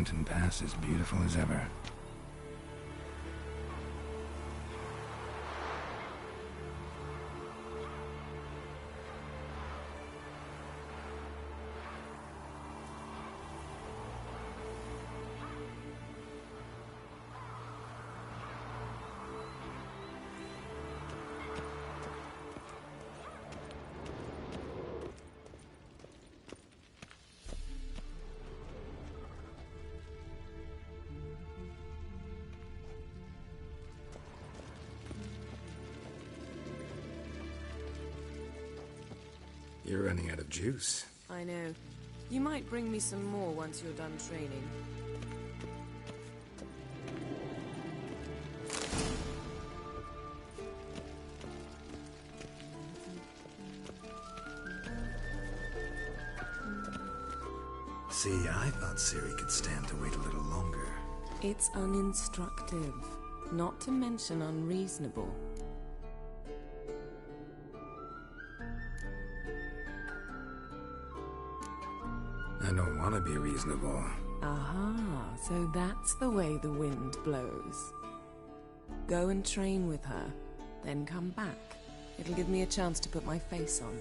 mountain pass as beautiful as ever. You're running out of juice. I know. You might bring me some more once you're done training. See, I thought Ciri could stand to wait a little longer. It's uninstructive, not to mention unreasonable. I don't want to be reasonable. Aha, so that's the way the wind blows. Go and train with her, then come back. It'll give me a chance to put my face on.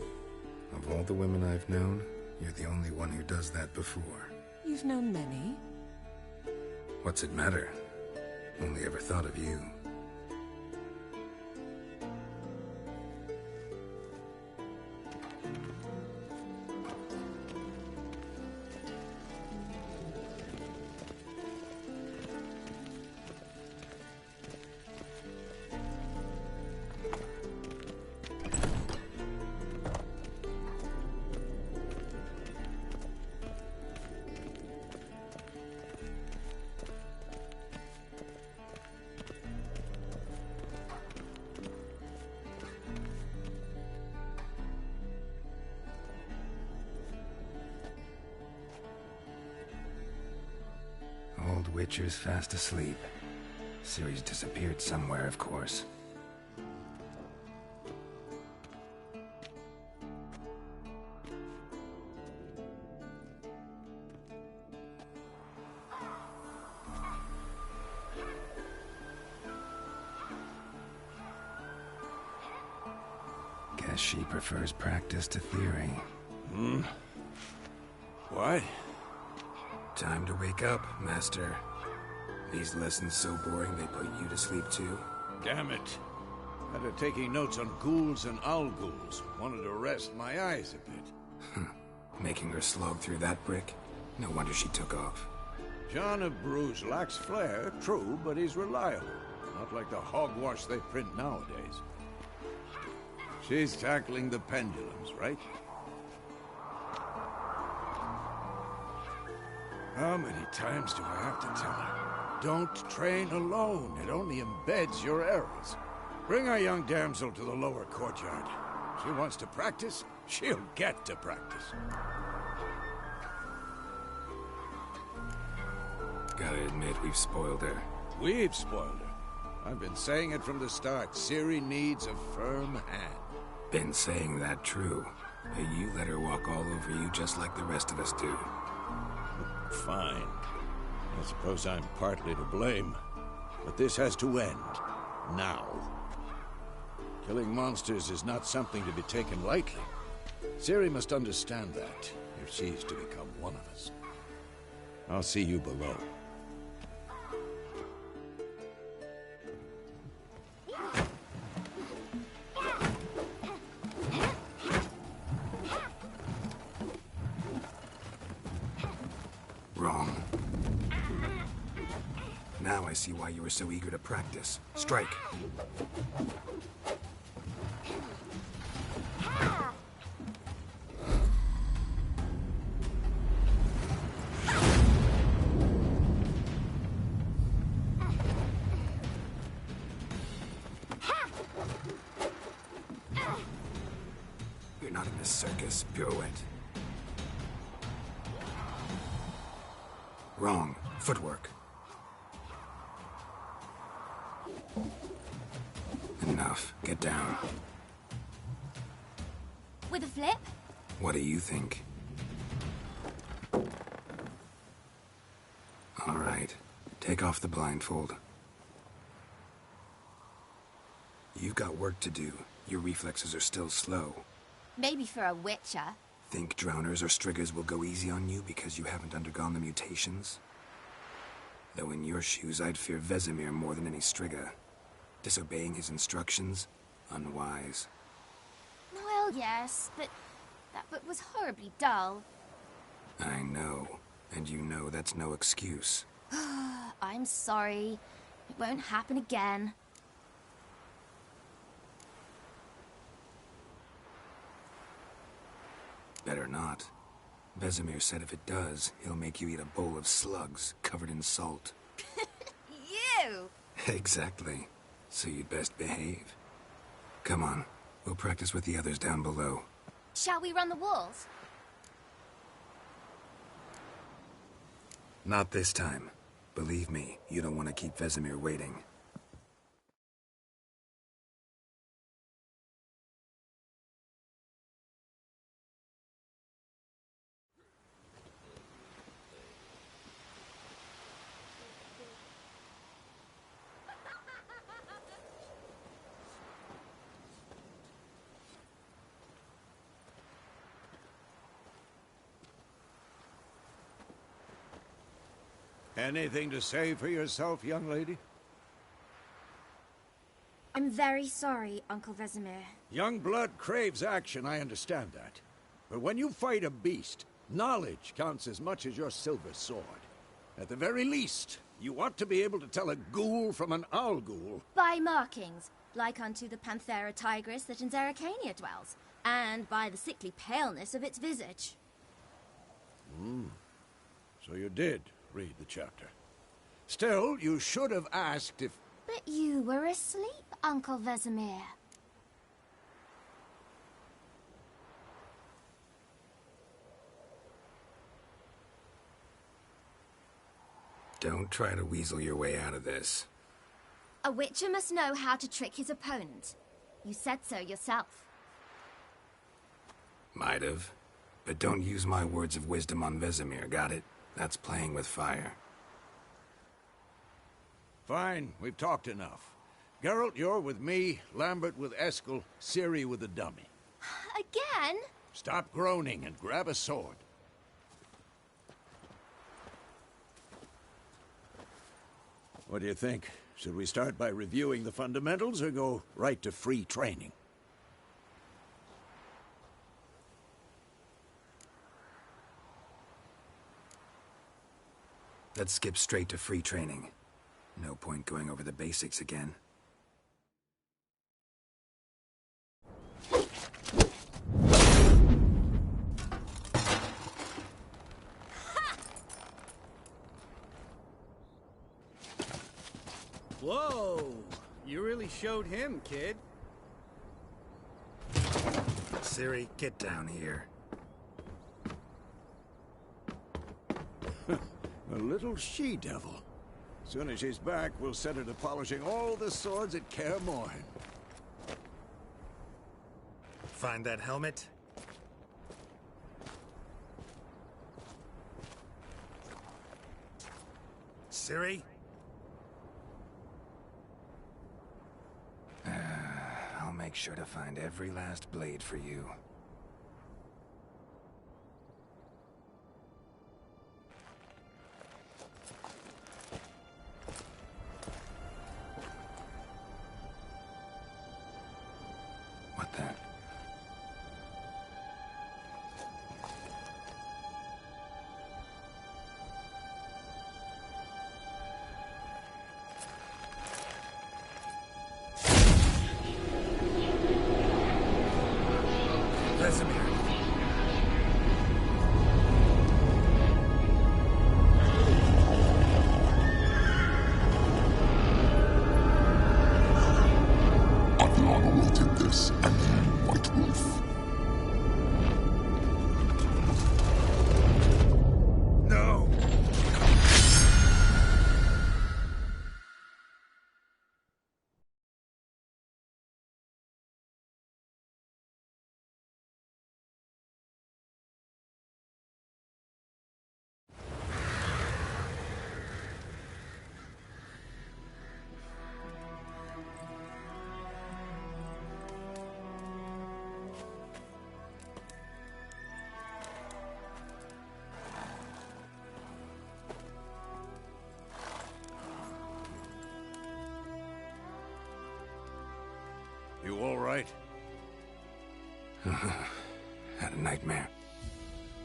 Of all the women I've known, you're the only one who does that before. You've known many. What's it matter? Only ever thought of you. Old Witcher's fast asleep. Ciri's disappeared somewhere, of course. Guess she prefers practice to theory. What? Time to wake up, Master. These lessons so boring they put you to sleep too. Damn it. After taking notes on ghouls and owl-ghouls, wanted to rest my eyes a bit. Making her slog through that brick? No wonder she took off. John of Bruges lacks flair, true, but he's reliable. Not like the hogwash they print nowadays. She's tackling the pendulums, right? How many times do I have to tell her? Don't train alone. It only embeds your errors. Bring our young damsel to the lower courtyard. She wants to practice, she'll get to practice. Gotta admit, we've spoiled her. We've spoiled her. I've been saying it from the start. Ciri needs a firm hand. Been saying that true. But you let her walk all over you just like the rest of us do. Fine. I suppose I'm partly to blame. But this has to end. Now. Killing monsters is not something to be taken lightly. Ciri must understand that, if she's to become one of us. I'll see you below. Wrong. Now I see why you were so eager to practice. Strike. You're not in this circus, pirouette. Wrong. Footwork. Enough. Get down. With a flip? What do you think? right. Take off the blindfold. You've got work to do. Your reflexes are still slow. Maybe for a witcher. Think drowners or striggers will go easy on you because you haven't undergone the mutations? Though in your shoes, I'd fear Vesemir more than any strigger. Disobeying his instructions? Unwise. Well, yes, but that book was horribly dull. I know. And you know that's no excuse. I'm sorry. It won't happen again. Better not. Vesemir said if it does, he'll make you eat a bowl of slugs covered in salt. You! Exactly. So you'd best behave. Come on. We'll practice with the others down below. Shall we run the walls? Not this time. Believe me, you don't want to keep Vesemir waiting. Anything to say for yourself, young lady? I'm very sorry, Uncle Vesemir. Young blood craves action, I understand that. But when you fight a beast, knowledge counts as much as your silver sword. At the very least, you ought to be able to tell a ghoul from an owl ghoul. By markings, like unto the Panthera tigris that in Zerrikania dwells, and by the sickly paleness of its visage. So you did read the chapter. Still, you should have asked if... But you were asleep, Uncle Vesemir. Don't try to weasel your way out of this. A witcher must know how to trick his opponent. You said so yourself. Might have. But don't use my words of wisdom on Vesemir, got it? That's playing with fire. Fine, we've talked enough. Geralt, you're with me, Lambert with Eskel, Ciri with the dummy. Again? Stop groaning and grab a sword. What do you think? Should we start by reviewing the fundamentals or go right to free training? Let's skip straight to free training. No point going over the basics again. Whoa! You really showed him, kid. Ciri, get down here. A little she-devil. Soon as she's back, we'll set her to polishing all the swords at Kaer Morhen. Find that helmet? Ciri? I'll make sure to find every last blade for you. What the? Vesemir. Adriana will take this, and you, White Wolf. No! all right? Had a nightmare.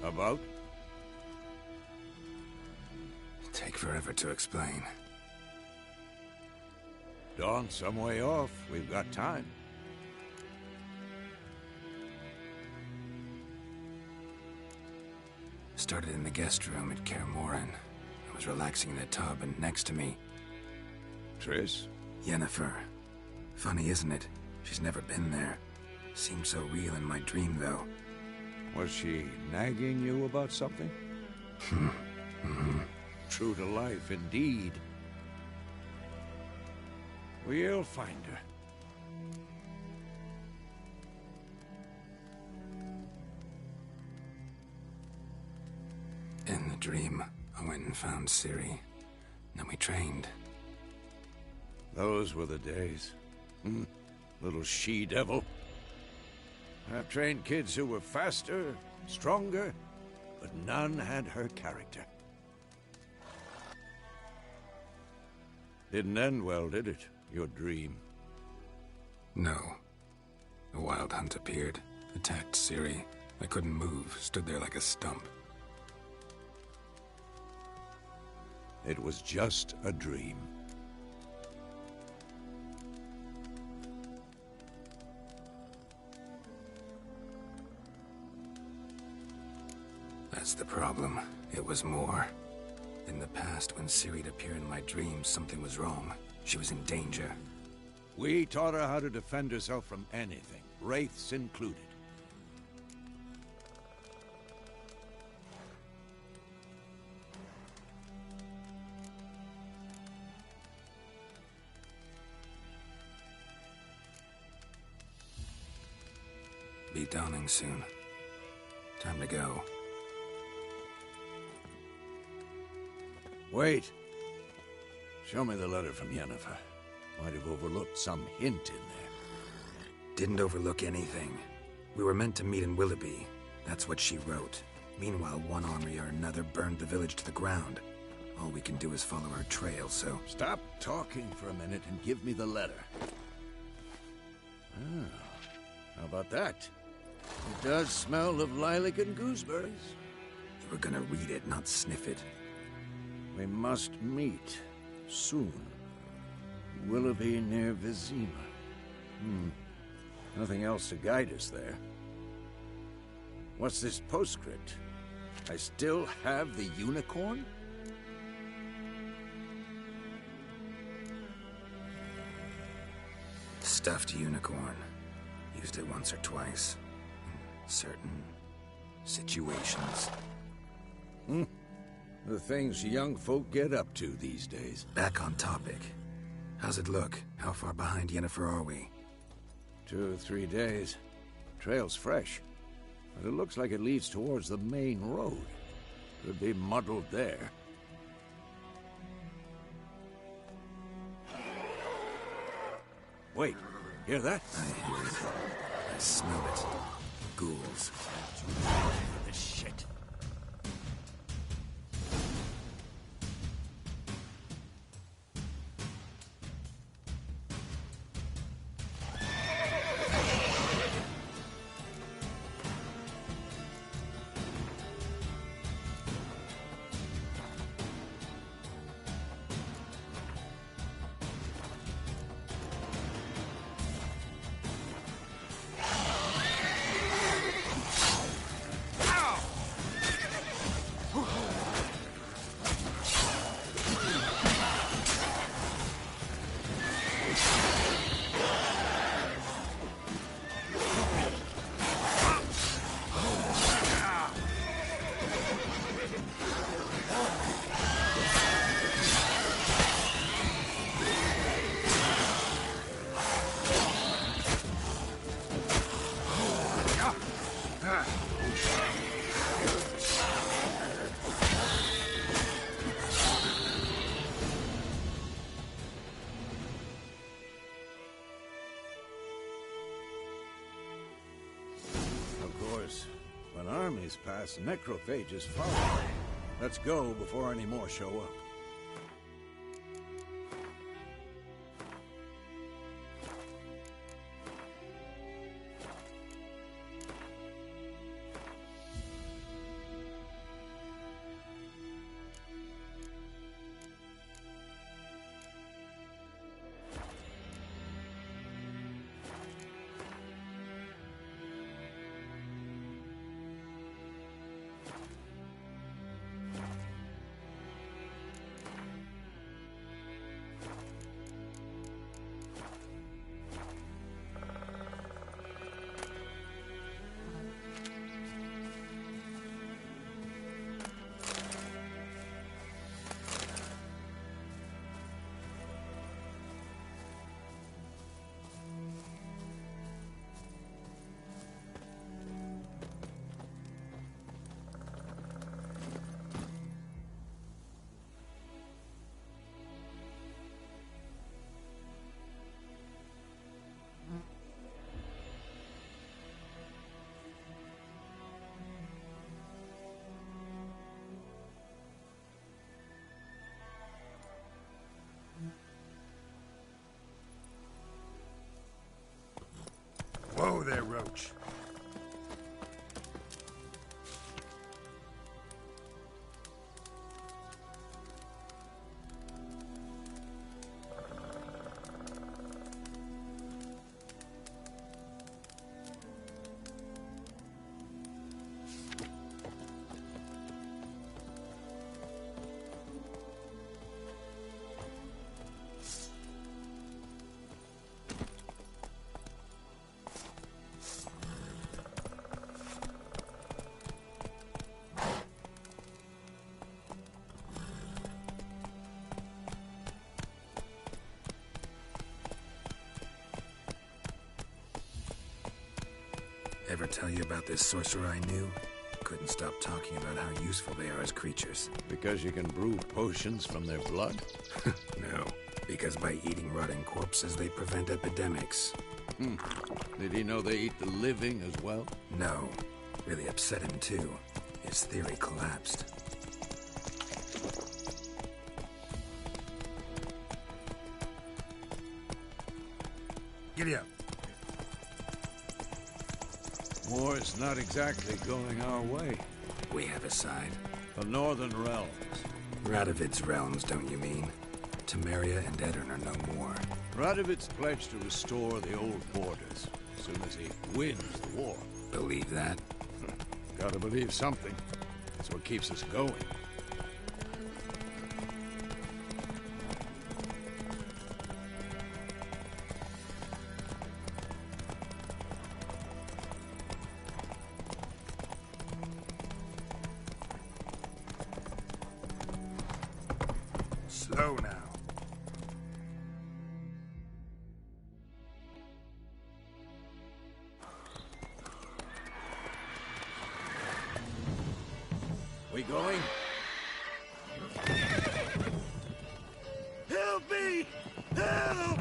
About? Take forever to explain. Dawn's some way off. We've got time. Started in the guest room at Kaer Morhen. I was relaxing in a tub, and next to me, Triss? Yennefer. Funny, isn't it? She's never been there. Seemed so real in my dream, though. Was she nagging you about something? True to life, indeed. We'll find her. In the dream, I went and found Ciri. Then we trained. Those were the days. Little she-devil. I've trained kids who were faster, stronger, but none had her character. Didn't end well, did it? Your dream? No. A wild hunt appeared, attacked Ciri. I couldn't move, stood there like a stump. It was just a dream. That's the problem. It was more. In the past, when Ciri'd appear in my dreams, something was wrong. She was in danger. We taught her how to defend herself from anything, wraiths included. Be dawning soon. Time to go. Wait. Show me the letter from Yennefer. Might have overlooked some hint in there. Didn't overlook anything. We were meant to meet in Willoughby. That's what she wrote. Meanwhile, one army or another burned the village to the ground. All we can do is follow her trail, so... Stop talking for a minute and give me the letter. Ah, how about that? It does smell of lilac and gooseberries. You were gonna read it, not sniff it. We must meet soon. Willoughby near Vizima. Nothing else to guide us there. What's this postscript? I still have the unicorn? Stuffed unicorn. Used it once or twice. In certain situations. The things young folk get up to these days. Back on topic. How's it look? How far behind Yennefer are we? 2 or 3 days. Trail's fresh, but it looks like it leads towards the main road. Could be muddled there. Wait, hear that? I hear it. I smell it. Ghouls. This shit. When armies pass, necrophages follow. Let's go before any more show up. there, Roach. Ever tell you about this sorcerer I knew? Couldn't stop talking about how useful they are as creatures. Because you can brew potions from their blood? No, because by eating rotting corpses, they prevent epidemics. Did he know they eat the living as well? No. Really upset him, too. His theory collapsed. Giddy up. War's not exactly going our way. We have a side. The Northern Realms. Radovid's realms, don't you mean? Temeria and Edirn are no more. Radovid's pledged to restore the old borders as soon as he wins the war. Believe that? Gotta believe something. That's what keeps us going. Slow now. We going? Help me! Help!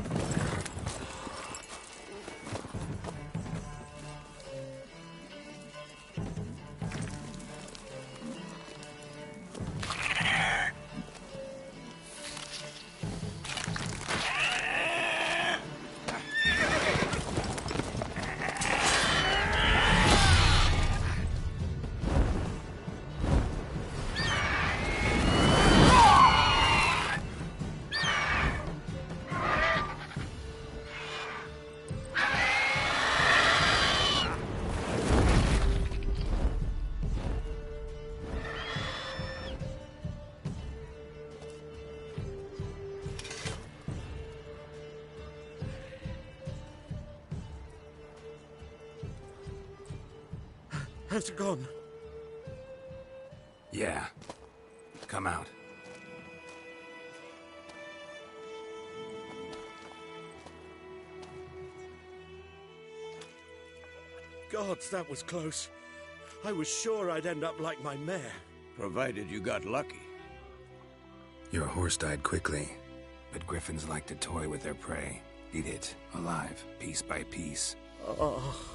Has it gone? Yeah. Come out. Gods, that was close. I was sure I'd end up like my mare. Provided you got lucky. Your horse died quickly, but griffins like to toy with their prey. Eat it, alive, piece by piece. Oh.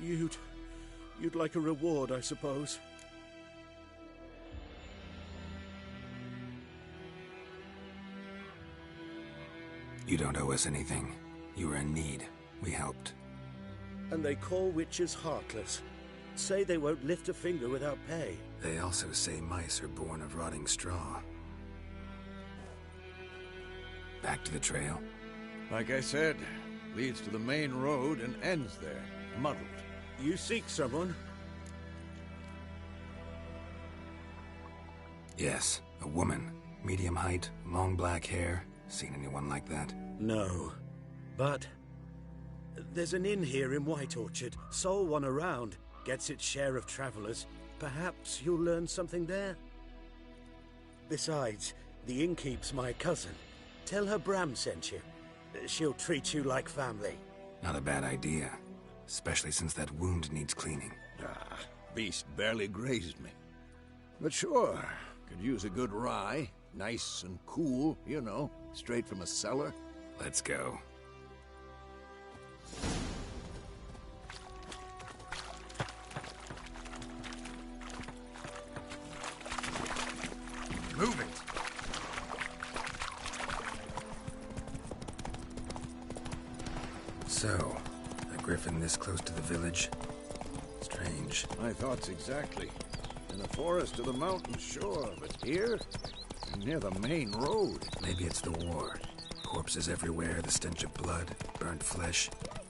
You'd like a reward, I suppose. You don't owe us anything. You were in need. We helped. And they call witches heartless. Say they won't lift a finger without pay. They also say mice are born of rotting straw. Back to the trail? Like I said, leads to the main road and ends there, muddled. You seek someone? Yes, a woman. Medium height, long black hair. Seen anyone like that? No. But there's an inn here in White Orchard. Sole one around. Gets its share of travelers. Perhaps you'll learn something there? Besides, the innkeep's my cousin. Tell her Bram sent you. She'll treat you like family. Not a bad idea. Especially since that wound needs cleaning. Beast barely grazed me. But sure, could use a good rye. Nice and cool, you know, straight from a cellar. Let's go. Move it. So, a griffin this close to the village? Strange. My thoughts exactly. In the forest or the mountain, sure, but here? Near the main road. Maybe it's the war. Corpses everywhere, the stench of blood, burnt flesh.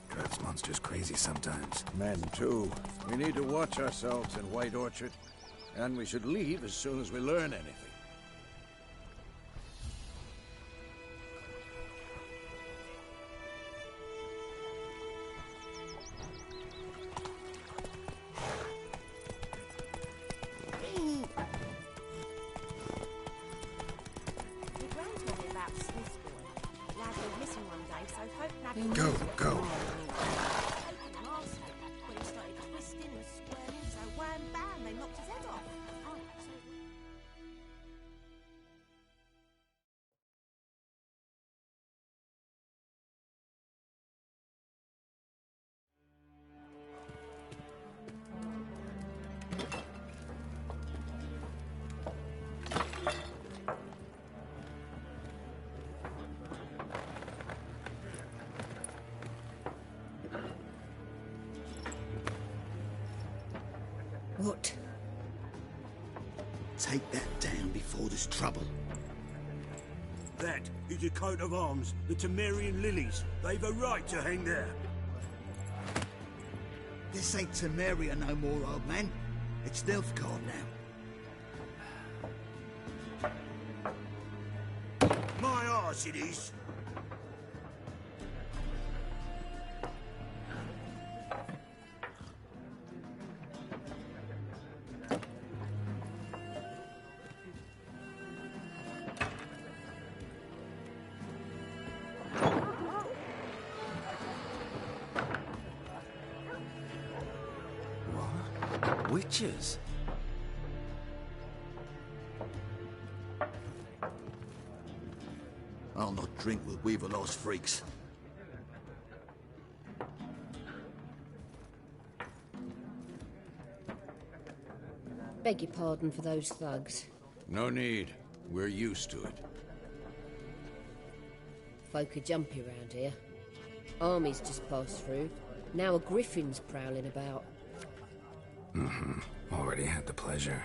Drives monsters crazy sometimes. Men, too. We need to watch ourselves in White Orchard. And we should leave as soon as we learn anything. Go, go. What? Take that down before there's trouble. That is a coat of arms, the Temerian lilies. They've a right to hang there. This ain't Temeria no more, old man. It's Nilfgaard now. My arse it is. Witches? I'll not drink with Weaverlost freaks. Beg your pardon for those thugs. No need. We're used to it. Folk are jumpy round here. Armies just passed through. Now a griffin's prowling about. Mm-hmm. Already had the pleasure.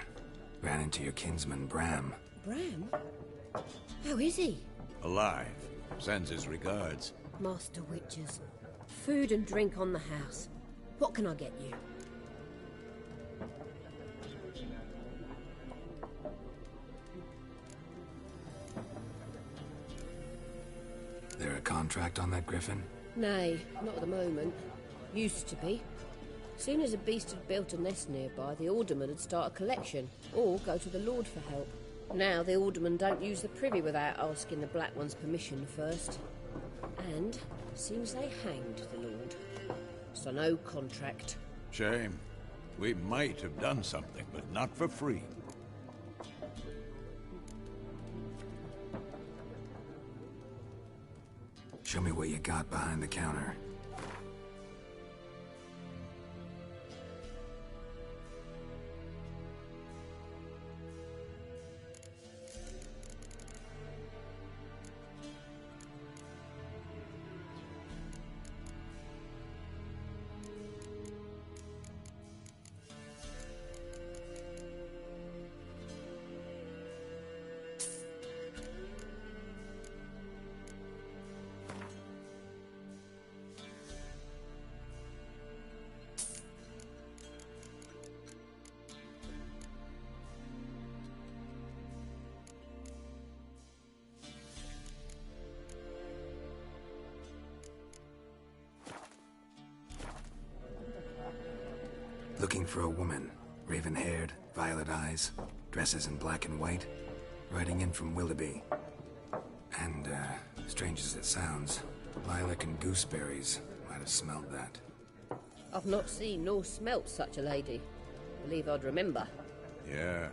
Ran into your kinsman, Bram. Bram? How is he? Alive. Sends his regards. Master Witches. Food and drink on the house. What can I get you? There a contract on that griffin? Nay, not at the moment. Used to be. Soon as a beast had built a nest nearby, the alderman would start a collection, or go to the Lord for help. Now the aldermen don't use the privy without asking the Black One's permission first. And seems they hanged the Lord. So no contract. Shame. We might have done something, but not for free. Show me what you got behind the counter. Looking for a woman. Raven-haired, violet eyes, dresses in black and white. Riding in from Willoughby. And, strange as it sounds, lilac and gooseberries might have smelled that. I've not seen nor smelt such a lady. Believe I'd remember. Yeah,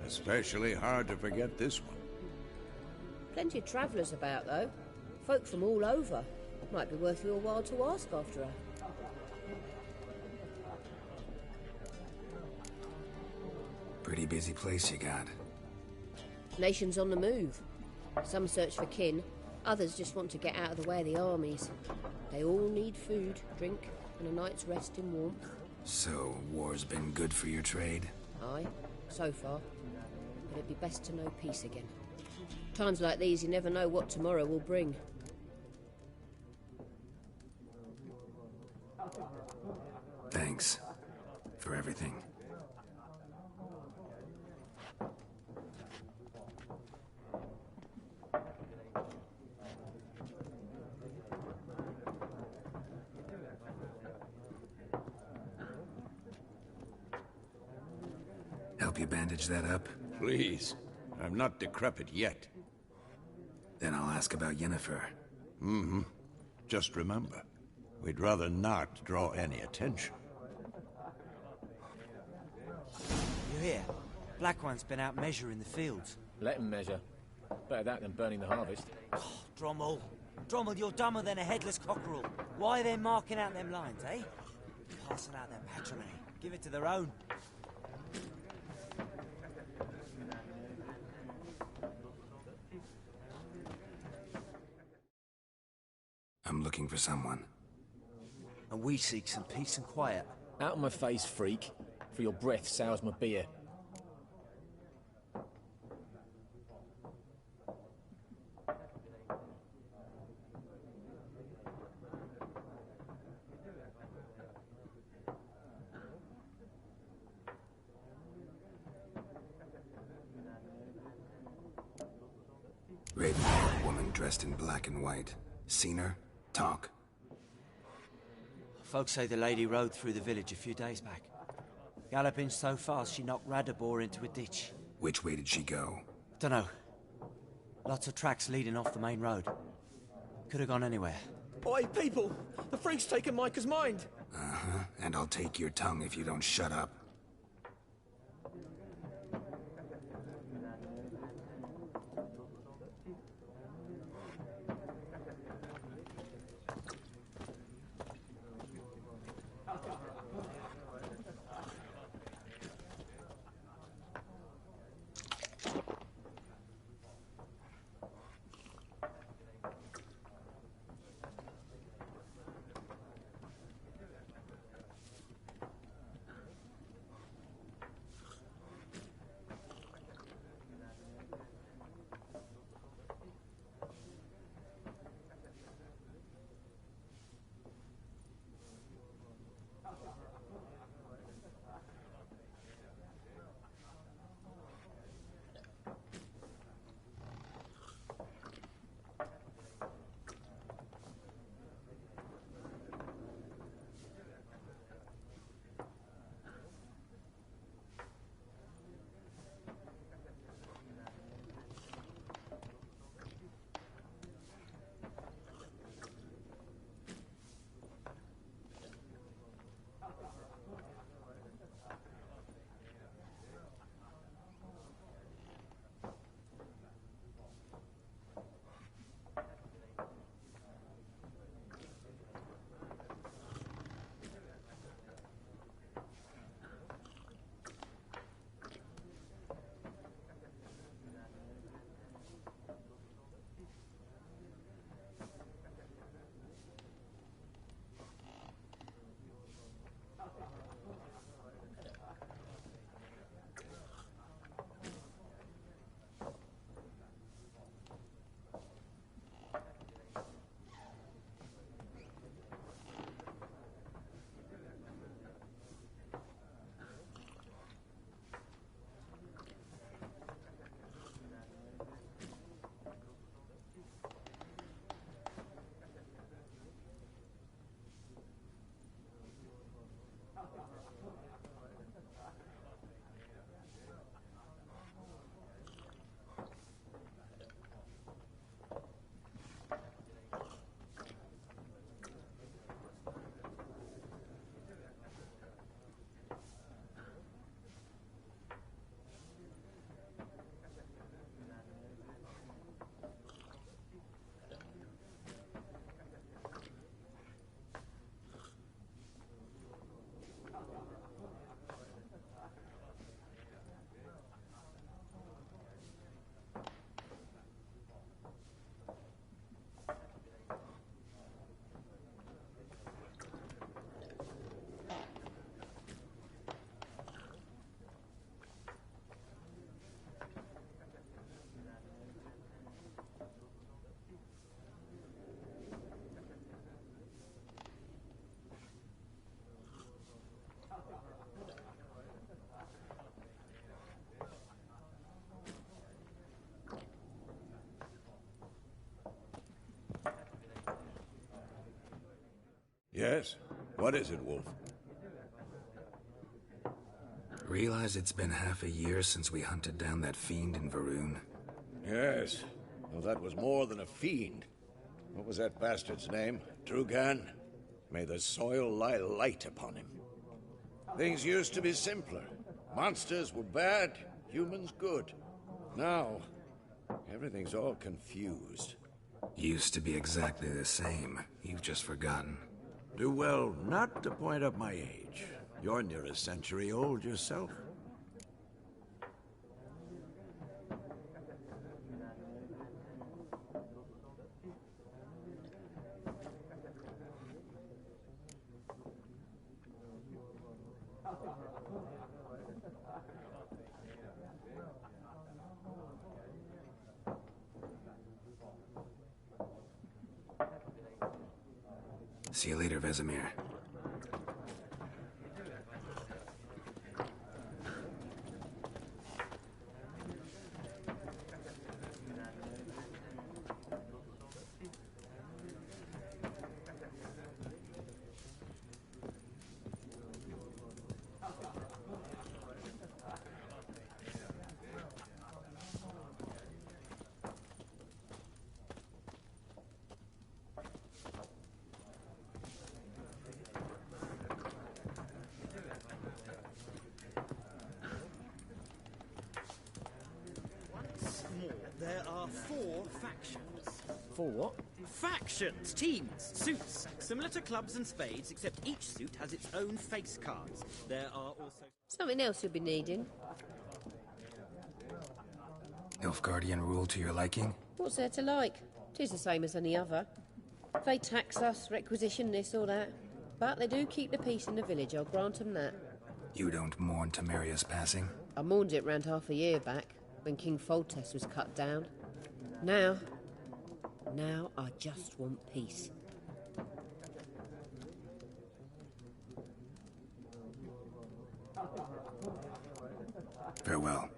especially hard to forget this one. Plenty of travellers about, though. Folk from all over. Might be worth your while to ask after her. Pretty busy place you got. Nations on the move. Some search for kin, others just want to get out of the way of the armies. They all need food, drink, and a night's rest in warmth. So, war's been good for your trade? Aye, so far. But it'd be best to know peace again. Times like these, you never know what tomorrow will bring. Thanks for everything. Help you bandage that up? Please. I'm not decrepit yet. Then I'll ask about Yennefer. Mm-hmm. Just remember, we'd rather not draw any attention. You hear? Black One's been out measuring the fields. Let him measure. Better that than burning the harvest. Oh, Drommel. Drommel, you're dumber than a headless cockerel. Why are they marking out them lines, eh? Passing out their patrimony. Give it to their own. I'm looking for someone. And we seek some peace and quiet. Out of my face, freak. For your breath sours my beer. Raven-haired woman dressed in black and white. Seen her? Talk. Folks say the lady rode through the village a few days back. Galloping so fast she knocked Radabor into a ditch. Which way did she go? Dunno. Lots of tracks leading off the main road. Could have gone anywhere. Oi, people! The freak's taken Micah's mind! Uh-huh. And I'll take your tongue if you don't shut up. Yes? What is it, Wolf? Realize it's been half a year since we hunted down that fiend in Varun? Yes. Well, that was more than a fiend. What was that bastard's name? Drugan? May the soil lie light upon him. Things used to be simpler. Monsters were bad, humans good. Now, everything's all confused. Used to be exactly the same. You've just forgotten. Do well not to point up my age. You're near a century old yourself. See you later, Vesemir. There are 4 factions. 4 what? Factions, teams, suits, similar to clubs and spades, except each suit has its own face cards. There are also... Something else you'll be needing. Nilfgaardian rule to your liking? What's there to like? 'Tis the same as any other. They tax us, requisition this or that. But they do keep the peace in the village, I'll grant them that. You don't mourn Temeria's passing? I mourned it round half a year back, when King Foltest was cut down. Now I just want peace. Farewell.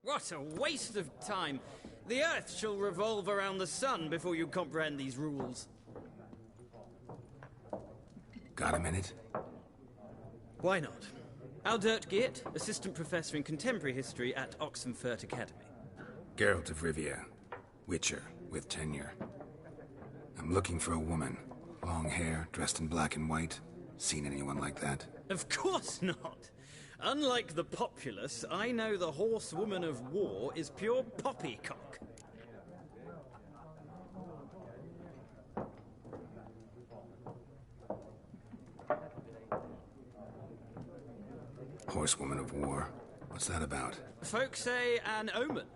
What a waste of time! The Earth shall revolve around the sun before you comprehend these rules. Got a minute? Why not? Aldert Geert, Assistant Professor in Contemporary History at Oxenfurt Academy. Geralt of Rivia. Witcher, with tenure. I'm looking for a woman. Long hair, dressed in black and white. Seen anyone like that? Of course not! Unlike the populace, I know the horsewoman of war is pure poppycock. Horsewoman of war? What's that about? Folk say an omen.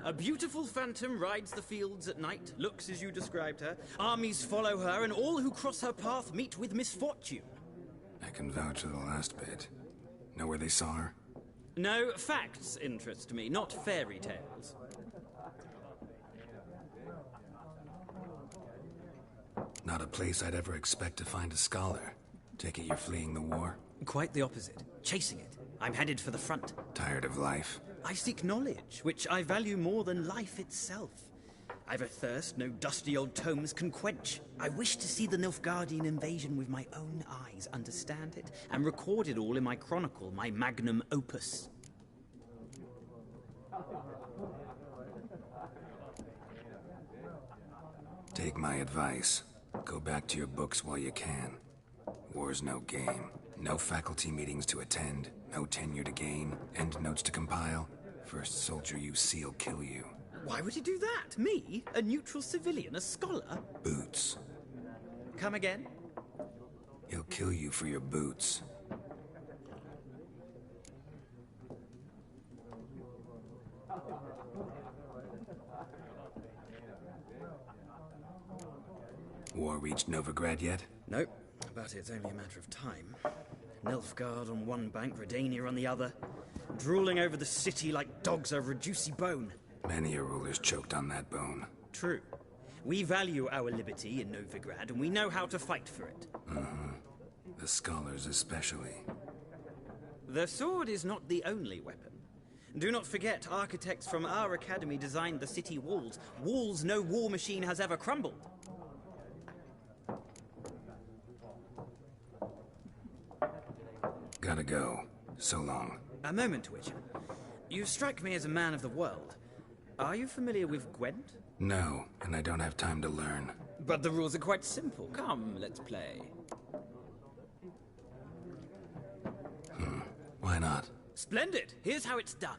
A beautiful phantom rides the fields at night, looks as you described her. Armies follow her, and all who cross her path meet with misfortune. I can vouch for the last bit. Know where they saw her? No, facts interest me, not fairy tales. Not a place I'd ever expect to find a scholar. Take it you're fleeing the war? Quite the opposite. Chasing it. I'm headed for the front. Tired of life? I seek knowledge, which I value more than life itself. I've a thirst no dusty old tomes can quench. I wish to see the Nilfgaardian invasion with my own eyes, understand it, and record it all in my chronicle, my magnum opus. Take my advice. Go back to your books while you can. War's no game. No faculty meetings to attend, no tenure to gain, end notes to compile. First soldier you see'll kill you. Why would he do that? Me? A neutral civilian? A scholar? Boots. Come again? He'll kill you for your boots. War reached Novigrad yet? Nope, but it's only a matter of time. Nilfgaard on one bank, Redania on the other, drooling over the city like dogs over a juicy bone. Many a ruler's choked on that bone. True. We value our liberty in Novigrad, and we know how to fight for it. The scholars especially. The sword is not the only weapon. Do not forget, architects from our academy designed the city walls. Walls no war machine has ever crumbled. Gotta go. So long. A moment, Witcher. You strike me as a man of the world. Are you familiar with Gwent? No, and I don't have time to learn. But the rules are quite simple. Come, let's play. Why not? Splendid! Here's how it's done.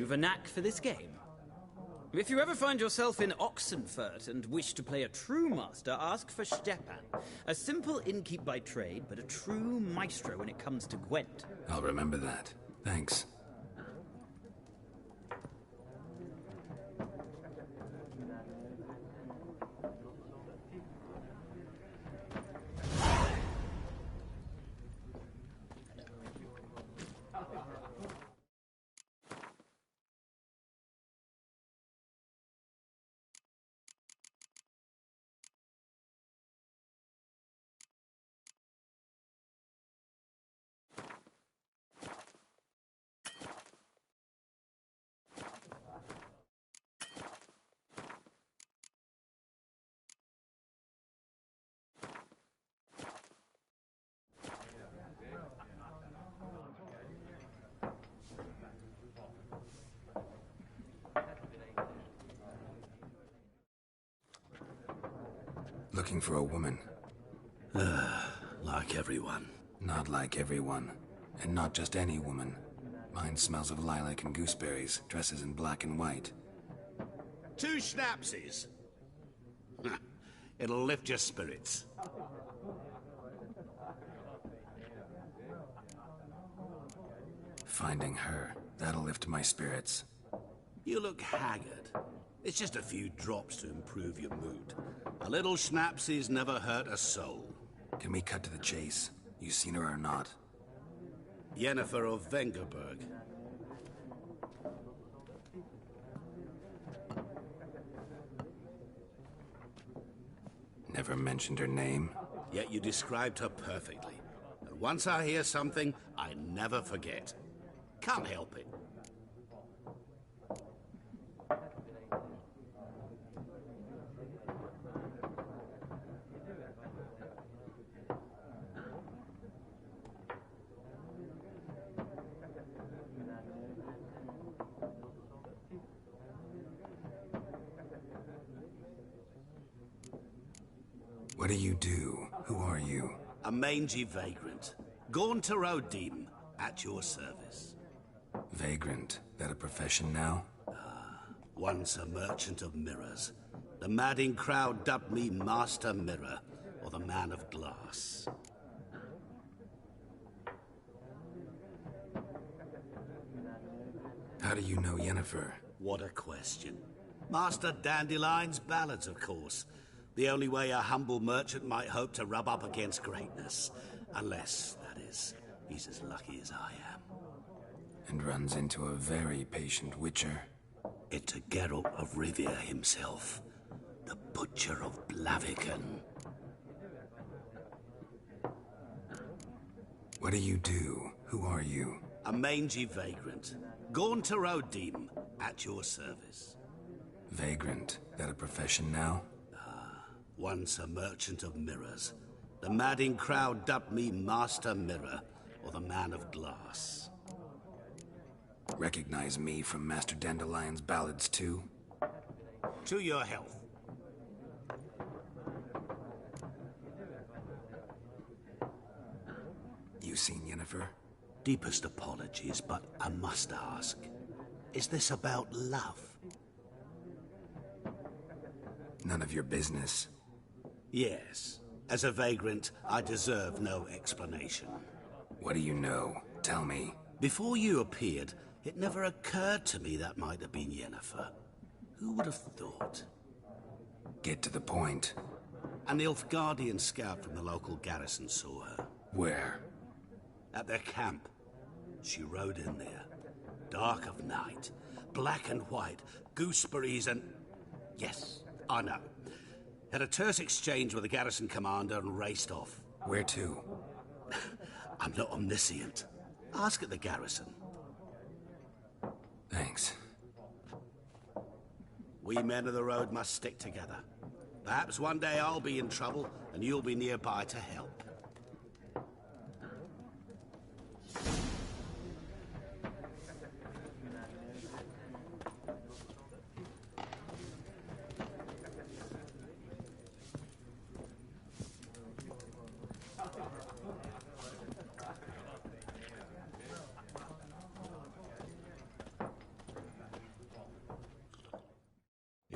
you've a knack for this game. If you ever find yourself in Oxenfurt and wish to play a true master, ask for Stepan. A simple innkeep by trade, but a true maestro when it comes to Gwent. I'll remember that. Thanks. Looking for a woman. Like everyone. Not like everyone. And not just any woman. Mine smells of lilac and gooseberries, dresses in black and white. 2 schnapsies. It'll lift your spirits. Finding her, that'll lift my spirits. You look haggard. It's just a few drops to improve your mood. A little schnapsies never hurt a soul. Can we cut to the chase? You seen her or not? Yennefer of Vengerberg. Never mentioned her name. Yet you described her perfectly. And once I hear something, I never forget. Can't help it. What do you do? Who are you? A mangy vagrant. Gone to Rodim, at your service. Vagrant. That a profession now? Once a merchant of mirrors. The madding crowd dubbed me Master Mirror, or the Man of Glass. How do you know Yennefer? What a question. Master Dandelion's ballads, of course. The only way a humble merchant might hope to rub up against greatness. Unless, that is, he's as lucky as I am. And runs into a very patient witcher. It's a Geralt of Rivia himself. The Butcher of Blaviken. What do you do? Who are you? A mangy vagrant. Gone to Rodim, at your service. Vagrant. That a profession now? Once a merchant of mirrors. The madding crowd dubbed me Master Mirror, or the Man of Glass. Recognize me from Master Dandelion's ballads too? To your health. You seen Yennefer? Deepest apologies, but I must ask. Is this about love? None of your business. Yes. As a vagrant, I deserve no explanation. What do you know? Tell me. Before you appeared, it never occurred to me that might have been Yennefer. Who would have thought? Get to the point. An Nilfgaardian scout from the local garrison saw her. Where? At their camp. She rode in there. Dark of night. Black and white. Gooseberries and... Yes, I know. Had a terse exchange with the garrison commander and raced off. Where to? I'm not omniscient. Ask at the garrison. Thanks. We men of the road must stick together. Perhaps one day I'll be in trouble and you'll be nearby to help.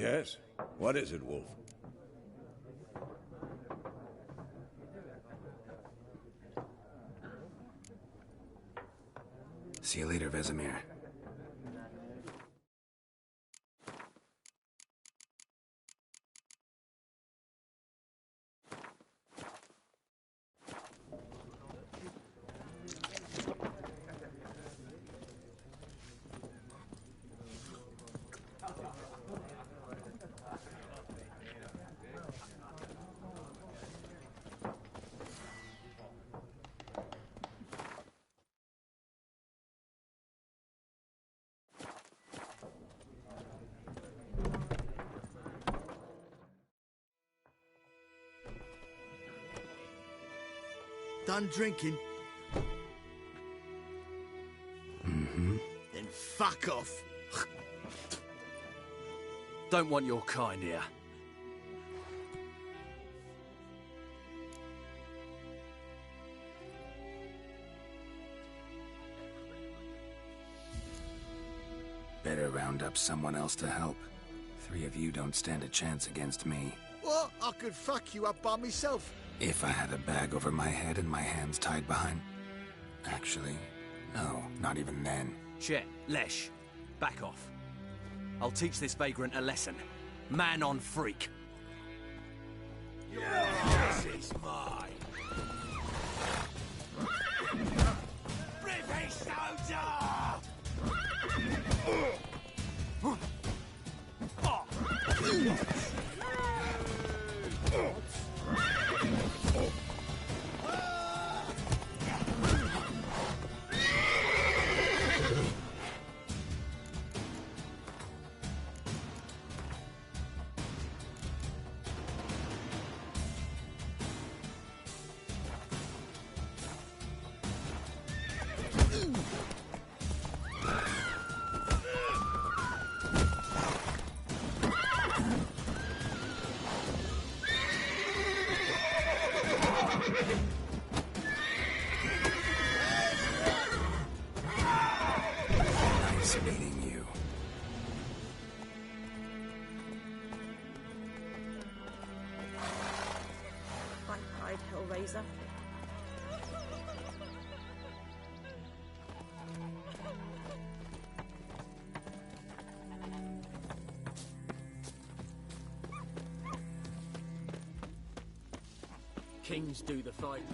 Yes? What is it, Wolf? See you later, Vesemir. Done drinking? Mm-hmm. Then fuck off. Don't want your kind here. Better round up someone else to help. 3 of you don't stand a chance against me. What? I could fuck you up by myself. If I had a bag over my head and my hands tied behind... Actually, no, not even then. Chet, Lesh, back off. I'll teach this vagrant a lesson. Man on freak. This is mine. British soldier! Nice meeting you. Hide, Hellraiser. Kings do the fighting.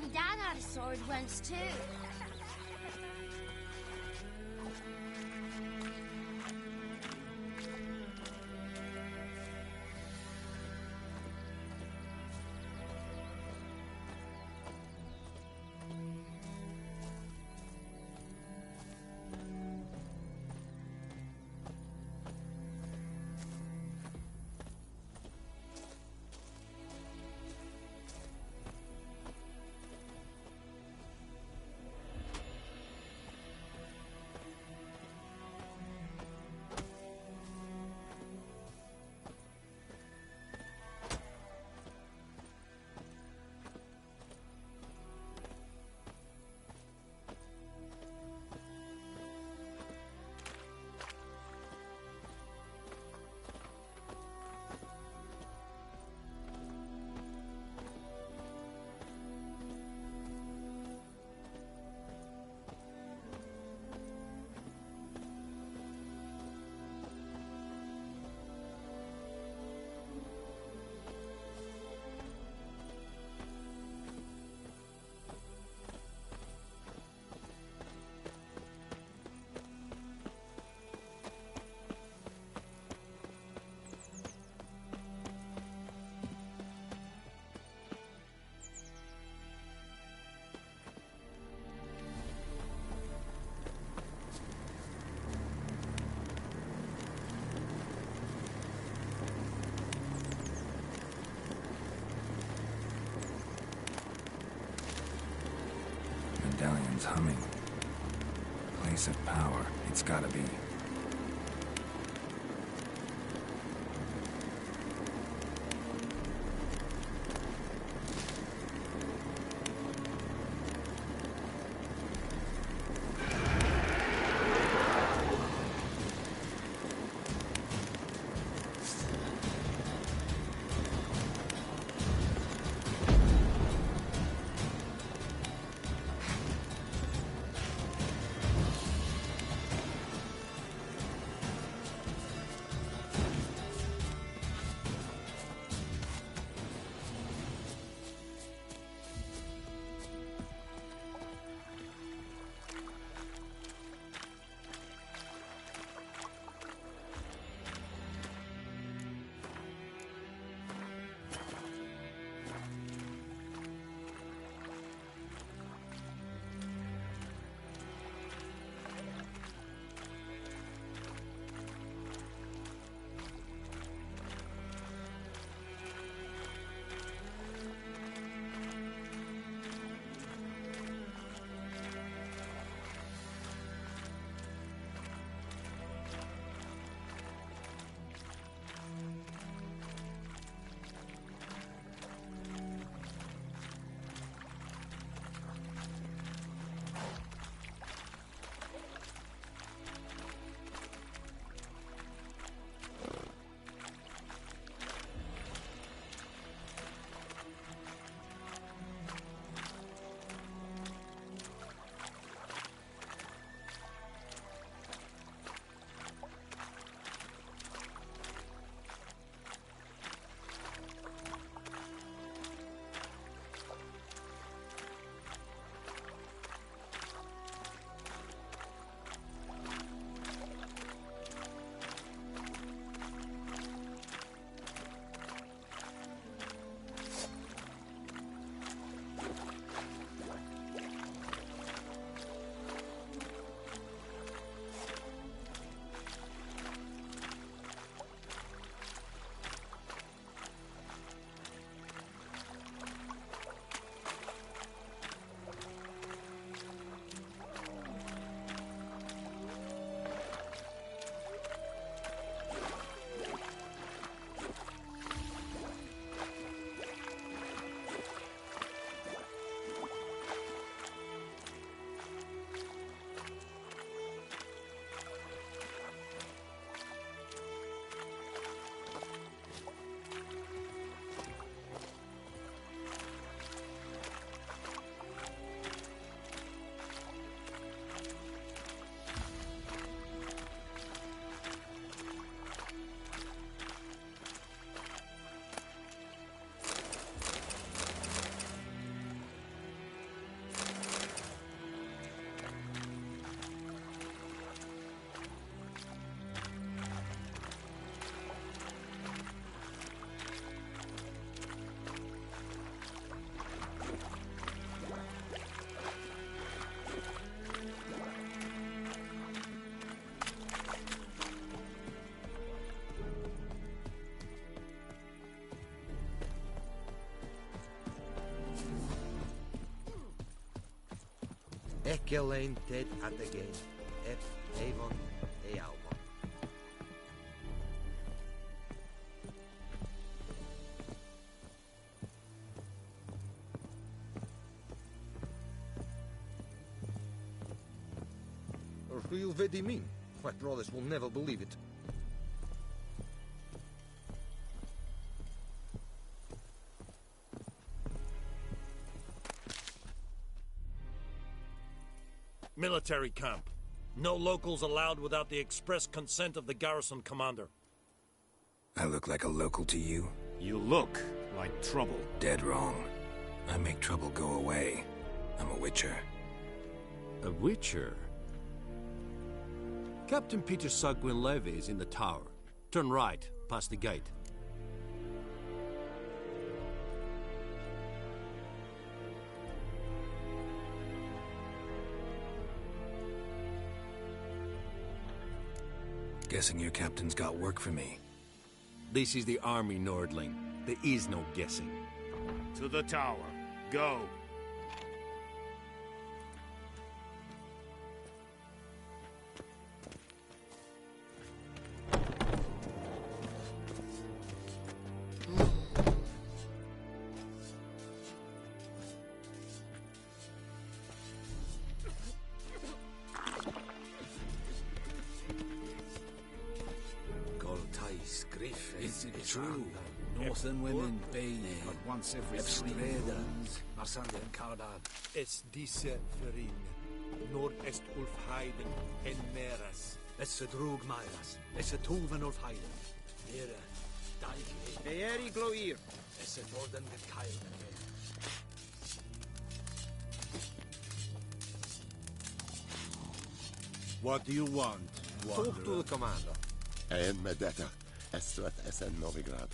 My dad had a sword once too. place of power. It's gotta be. Ep1 ted at the game. Ep1 Ep1. Who you really mean? My brothers will never believe it. Military camp. No locals allowed without the express consent of the garrison commander. I look like a local to you? You look like trouble. Dead wrong. I make trouble go away. I'm a witcher. A witcher? Captain Peter Sagwin Levy is in the tower. Turn right, past the gate. Guessing your captain's got work for me. This is the army, Nordling. There is no guessing. To the tower. Go. Is it true? Northern women bathe but once every 3 months. Marsanden Kardar. Es diese Verin. Nord-est Ulf Heiden en Meras. Es drug Myras. Es tuven Ulf Heiden. Mera. Daig. Beeri gloir. Es orden mit Keil. What do you want? Talk to the commander. En med detta, Estrat SN Novigrad.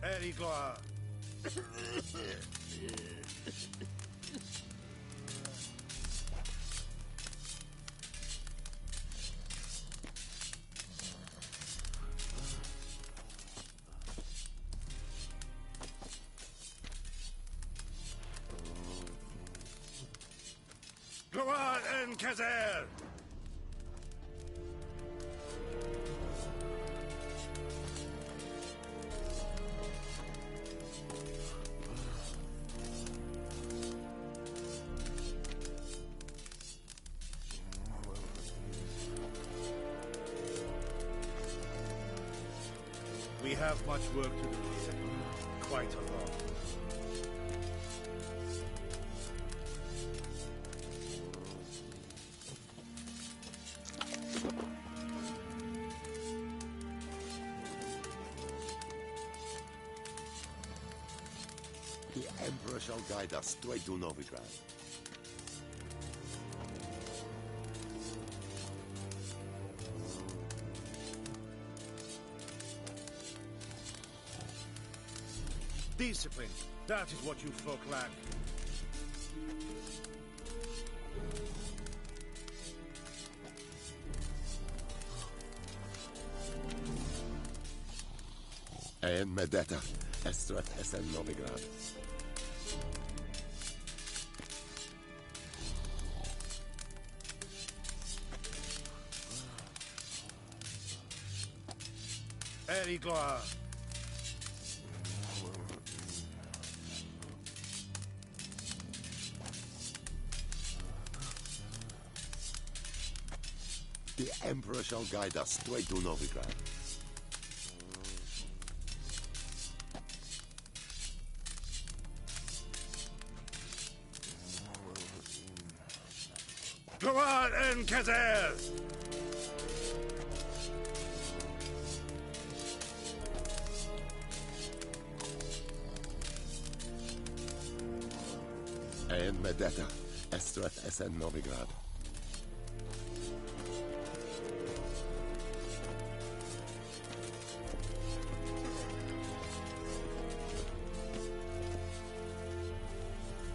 Erigla. Gloat en Kazer! We have much work to do here. Quite a lot. The Emperor shall guide us straight to Novigrad. Discipline. That is what you folk lack. En med detta, Estrat SN Novigrad. Erigla. The Emperor shall guide us straight to Novigrad. Gloat en Kazer! En med detta, Estrat SN Novigrad.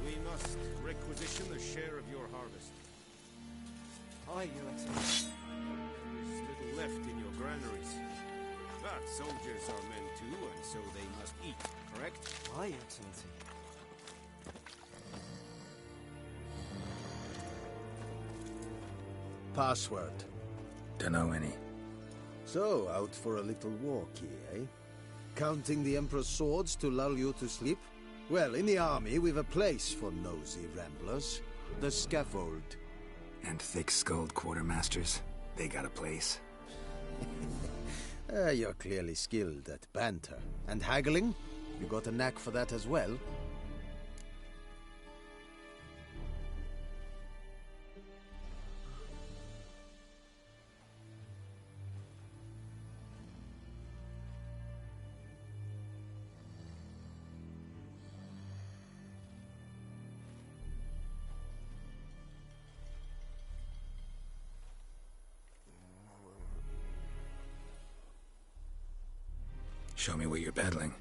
We must requisition a share of your harvest. Aye, Your Excellency. There is little left in your granaries. But soldiers are men too, and so they must eat, correct? Aye, Your Excellency. Password. Dunno any. So, out for a little walk here, eh? Counting the Emperor's swords to lull you to sleep? Well, in the army, we've a place for nosy ramblers. The scaffold. And thick-skulled quartermasters. They got a place. You're clearly skilled at banter. And haggling? You got a knack for that as well? Show me what you're peddling.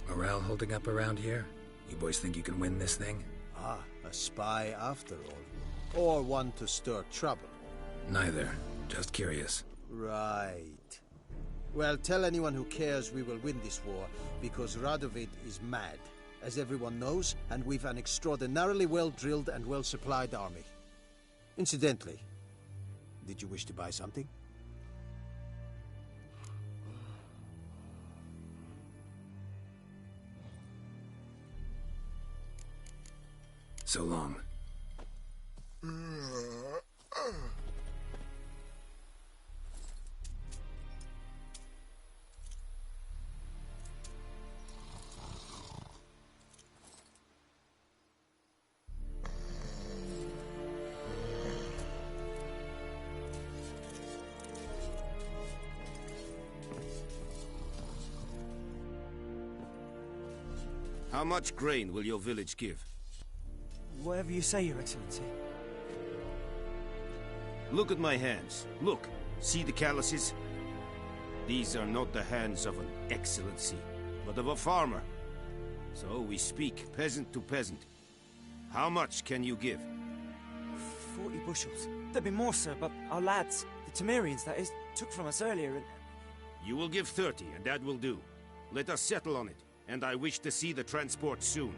Morale holding up around here? You boys think you can win this thing? Ah, a spy after all. Or one to stir trouble. Neither. Just curious. Right. Well, tell anyone who cares we will win this war, because Radovid is mad, as everyone knows, and we've an extraordinarily well-drilled and well-supplied army. Incidentally, did you wish to buy something? So long. How much grain will your village give? Whatever you say, Your Excellency. Look at my hands. Look. See the calluses? These are not the hands of an excellency, but of a farmer. So we speak peasant to peasant. How much can you give? 40 bushels. There'd be more, sir, but our lads, the Temerians, that is, took from us earlier and... You will give 30, and that will do. Let us settle on it, and I wish to see the transport soon.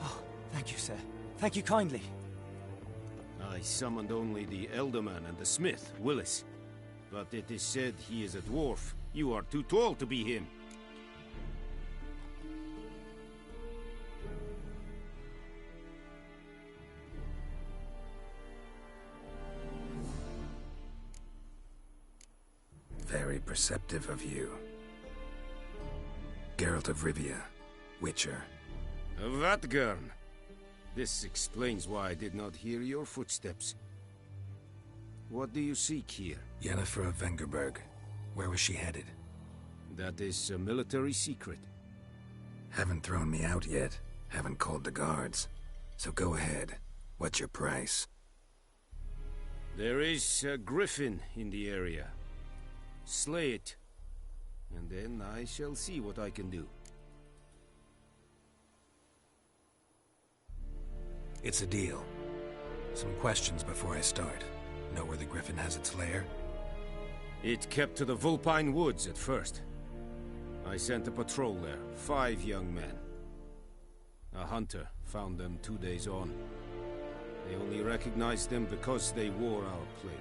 Oh, thank you, sir. Thank you kindly. I summoned only the Elderman and the smith, Willis. But it is said he is a dwarf. You are too tall to be him. Very perceptive of you. Geralt of Rivia, Witcher. Vatgern. This explains why I did not hear your footsteps. What do you seek here? Yennefer of Vengerberg. Where was she headed? That is a military secret. Haven't thrown me out yet. Haven't called the guards. So go ahead. What's your price? There is a griffin in the area. Slay it. And then I shall see what I can do. It's a deal. Some questions before I start. Know where the griffin has its lair? It kept to the Vulpine Woods at first. I sent a patrol there, 5 young men. A hunter found them 2 days on. They only recognized them because they wore our plate.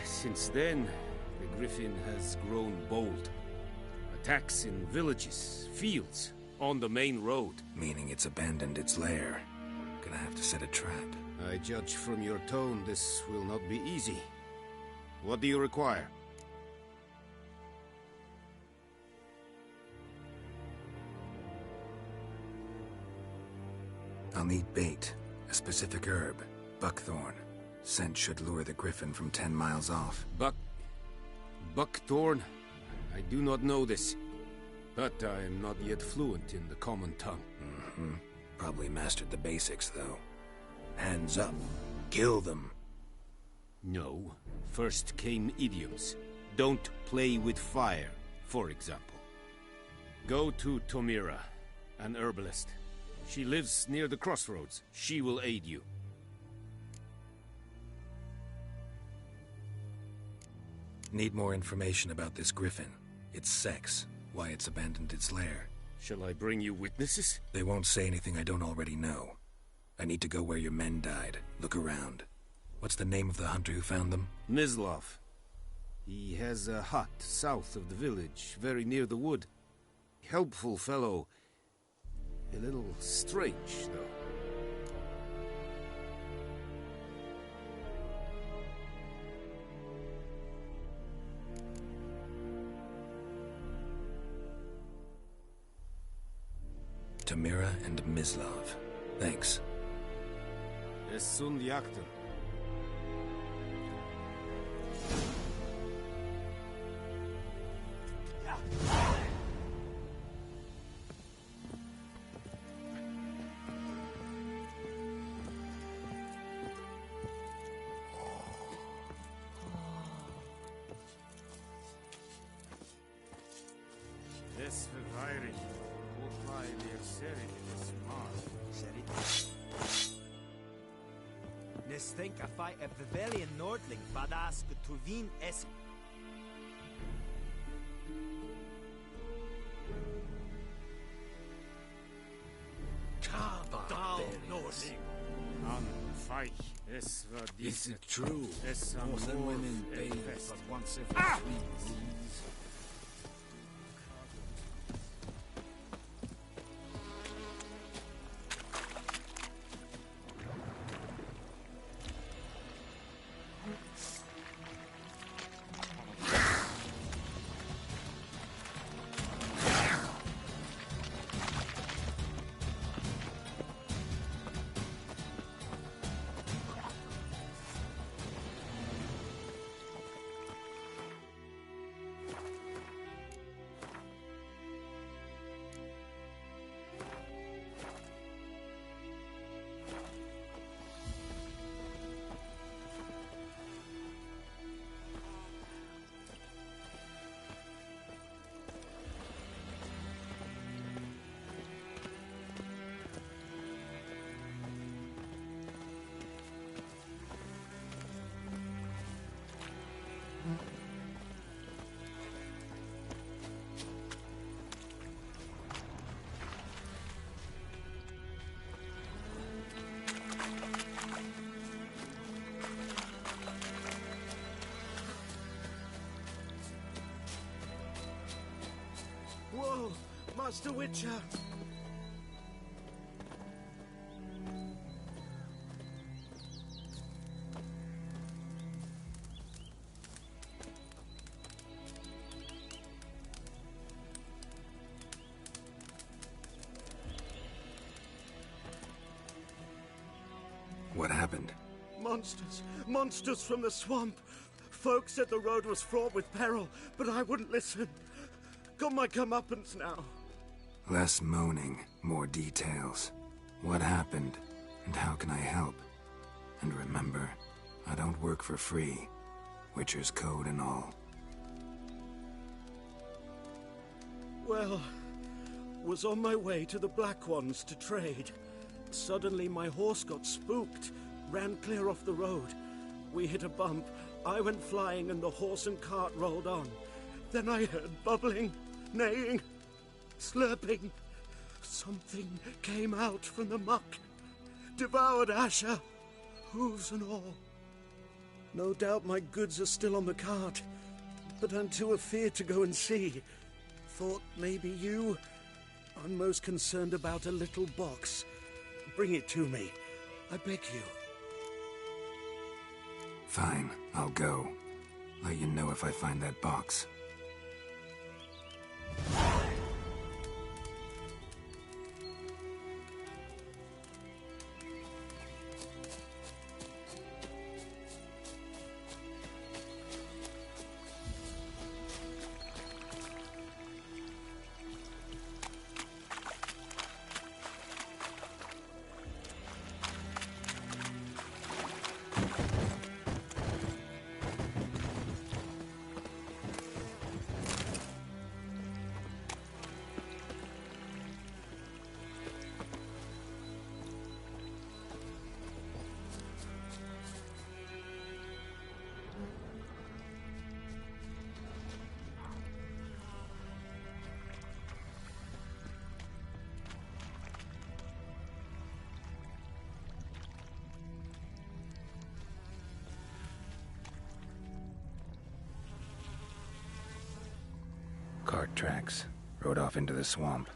Since then, the griffin has grown bold. Attacks in villages, fields, on the main road. Meaning it's abandoned its lair. Can gonna have to set a trap. I judge from your tone this will not be easy. What do you require? I'll need bait, a specific herb, buckthorn. Scent should lure the griffin from 10 miles off. Buckthorn? I do not know this, but I am not yet fluent in the common tongue. Probably mastered the basics, though. Hands up. Kill them. No. First came idioms. Don't play with fire, for example. Go to Tomira, an herbalist. She lives near the crossroads. She will aid you. Need more information about this griffin. Its sex, why it's abandoned its lair. Shall I bring you witnesses? They won't say anything I don't already know. I need to go where your men died. Look around. What's the name of the hunter who found them? Mislav. He has a hut south of the village, very near the wood. Helpful fellow. A little strange, though. Tamira and Mislav. Thanks. Es sunt jakten. Des verweirig. Hochmai mir serit des Mars. Serit. Nestink a fight a Vivelian Nordling badas Tuvin es. Dal Nordling. An feich. Es war Is it true? Es Northern women bathe but once every 3 moons. Whoa, Master Witcher! What happened? Monsters! Monsters from the swamp! Folk said the road was fraught with peril, but I wouldn't listen. Got my comeuppance now. Less moaning, more details. What happened, and how can I help? And remember, I don't work for free. Witcher's code and all. Well, was on my way to the Black Ones to trade. Suddenly my horse got spooked, ran clear off the road. We hit a bump, I went flying and the horse and cart rolled on. Then I heard bubbling, neighing, slurping. Something came out from the muck, devoured Asher, hooves and all. No doubt my goods are still on the cart, but I'm too afeard to go and see. Thought maybe you. I'm most concerned about a little box. Bring it to me. I beg you. Fine, I'll go. Let you know if I find that box. Cart tracks. Rode off into the swamp.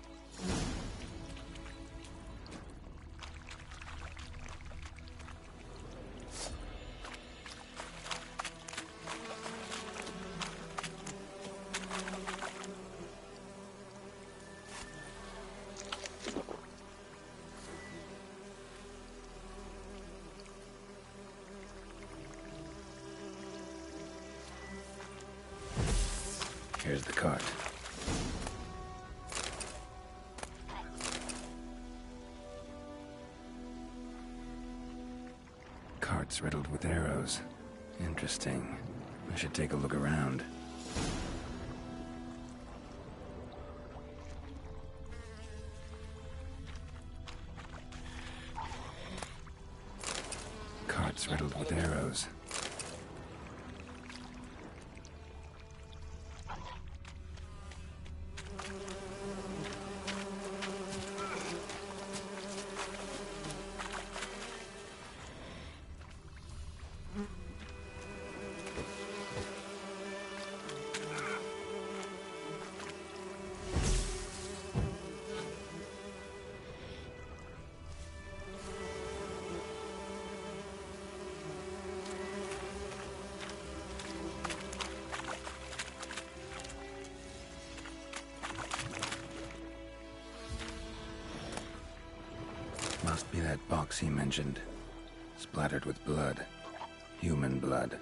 Here's the cart. Cart's riddled with arrows. Interesting. I should take a look around. Cart's riddled with arrows. Must be that box he mentioned. Splattered with blood. Human blood.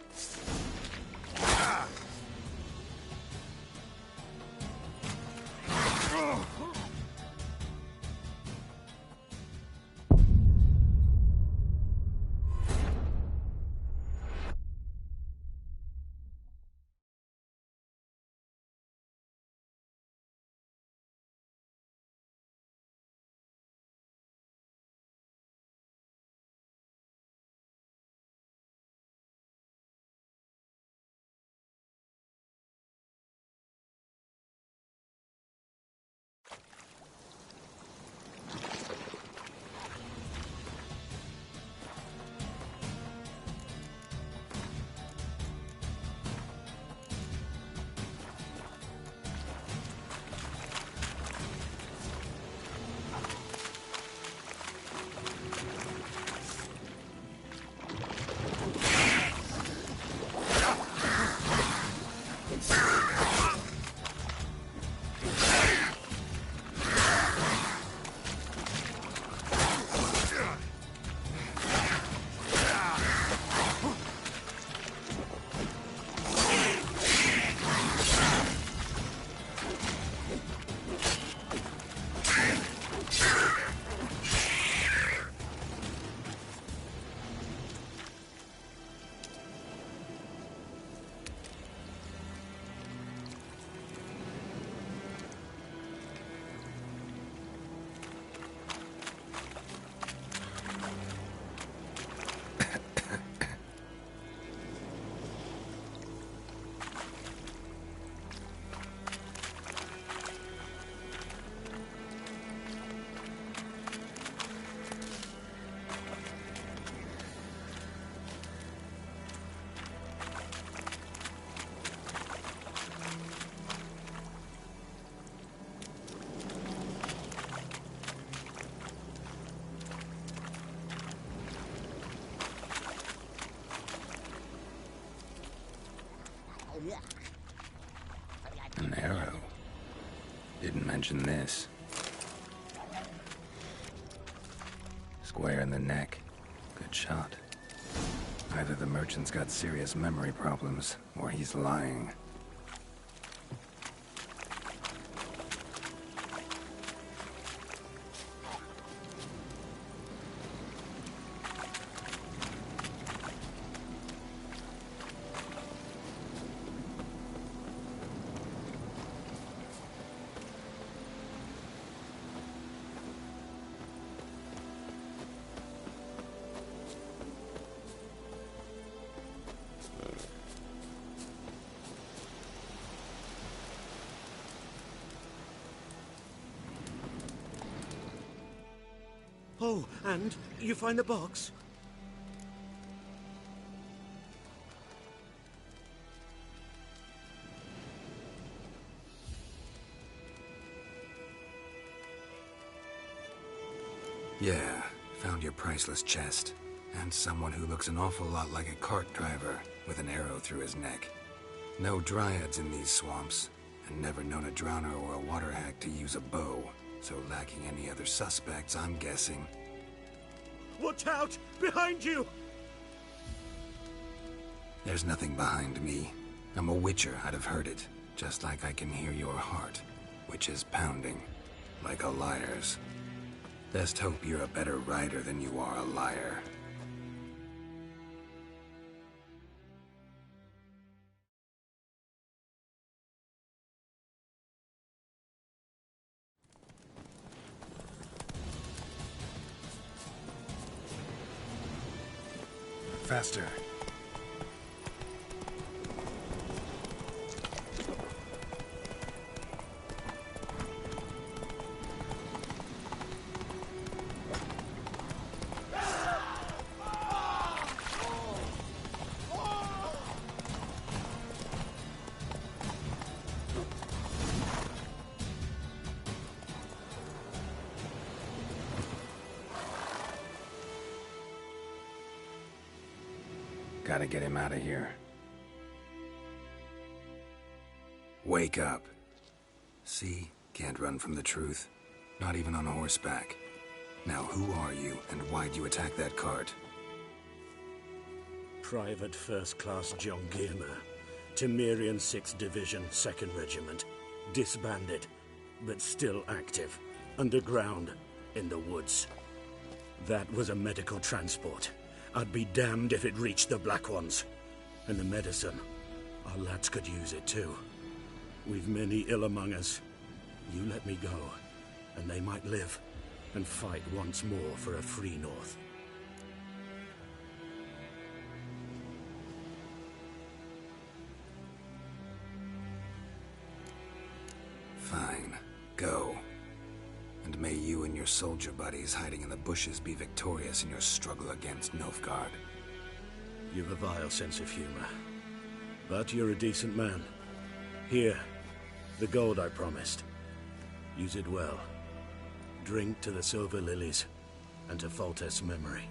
mention this. Square in the neck. Good shot. Either the merchant's got serious memory problems, or he's lying. Oh, and you find the box? Yeah, found your priceless chest. And someone who looks an awful lot like a cart driver, with an arrow through his neck. No dryads in these swamps, and never known a drowner or a water hack to use a bow. So lacking any other suspects, I'm guessing. Watch out! Behind you! There's nothing behind me. I'm a witcher, I'd have heard it. Just like I can hear your heart, which is pounding, like a liar's. Best hope you're a better rider than you are a liar. Faster. Gotta get him out of here. Wake up. See? Can't run from the truth. Not even on horseback. Now who are you, and why'd you attack that cart? Private First Class John Giermer, Temerian 6th Division, 2nd Regiment. Disbanded, but still active. Underground, in the woods. That was a medical transport. I'd be damned if it reached the Black Ones. And the medicine, our lads could use it too. We've many ill among us. You let me go, and they might live, and fight once more for a free North. Fine. Go. And may you and your soldier buddies hiding in the bushes be victorious in your struggle against Nilfgaard. You've a vile sense of humor. But you're a decent man. Here, the gold I promised. Use it well. Drink to the silver lilies, and to Foltest's memory.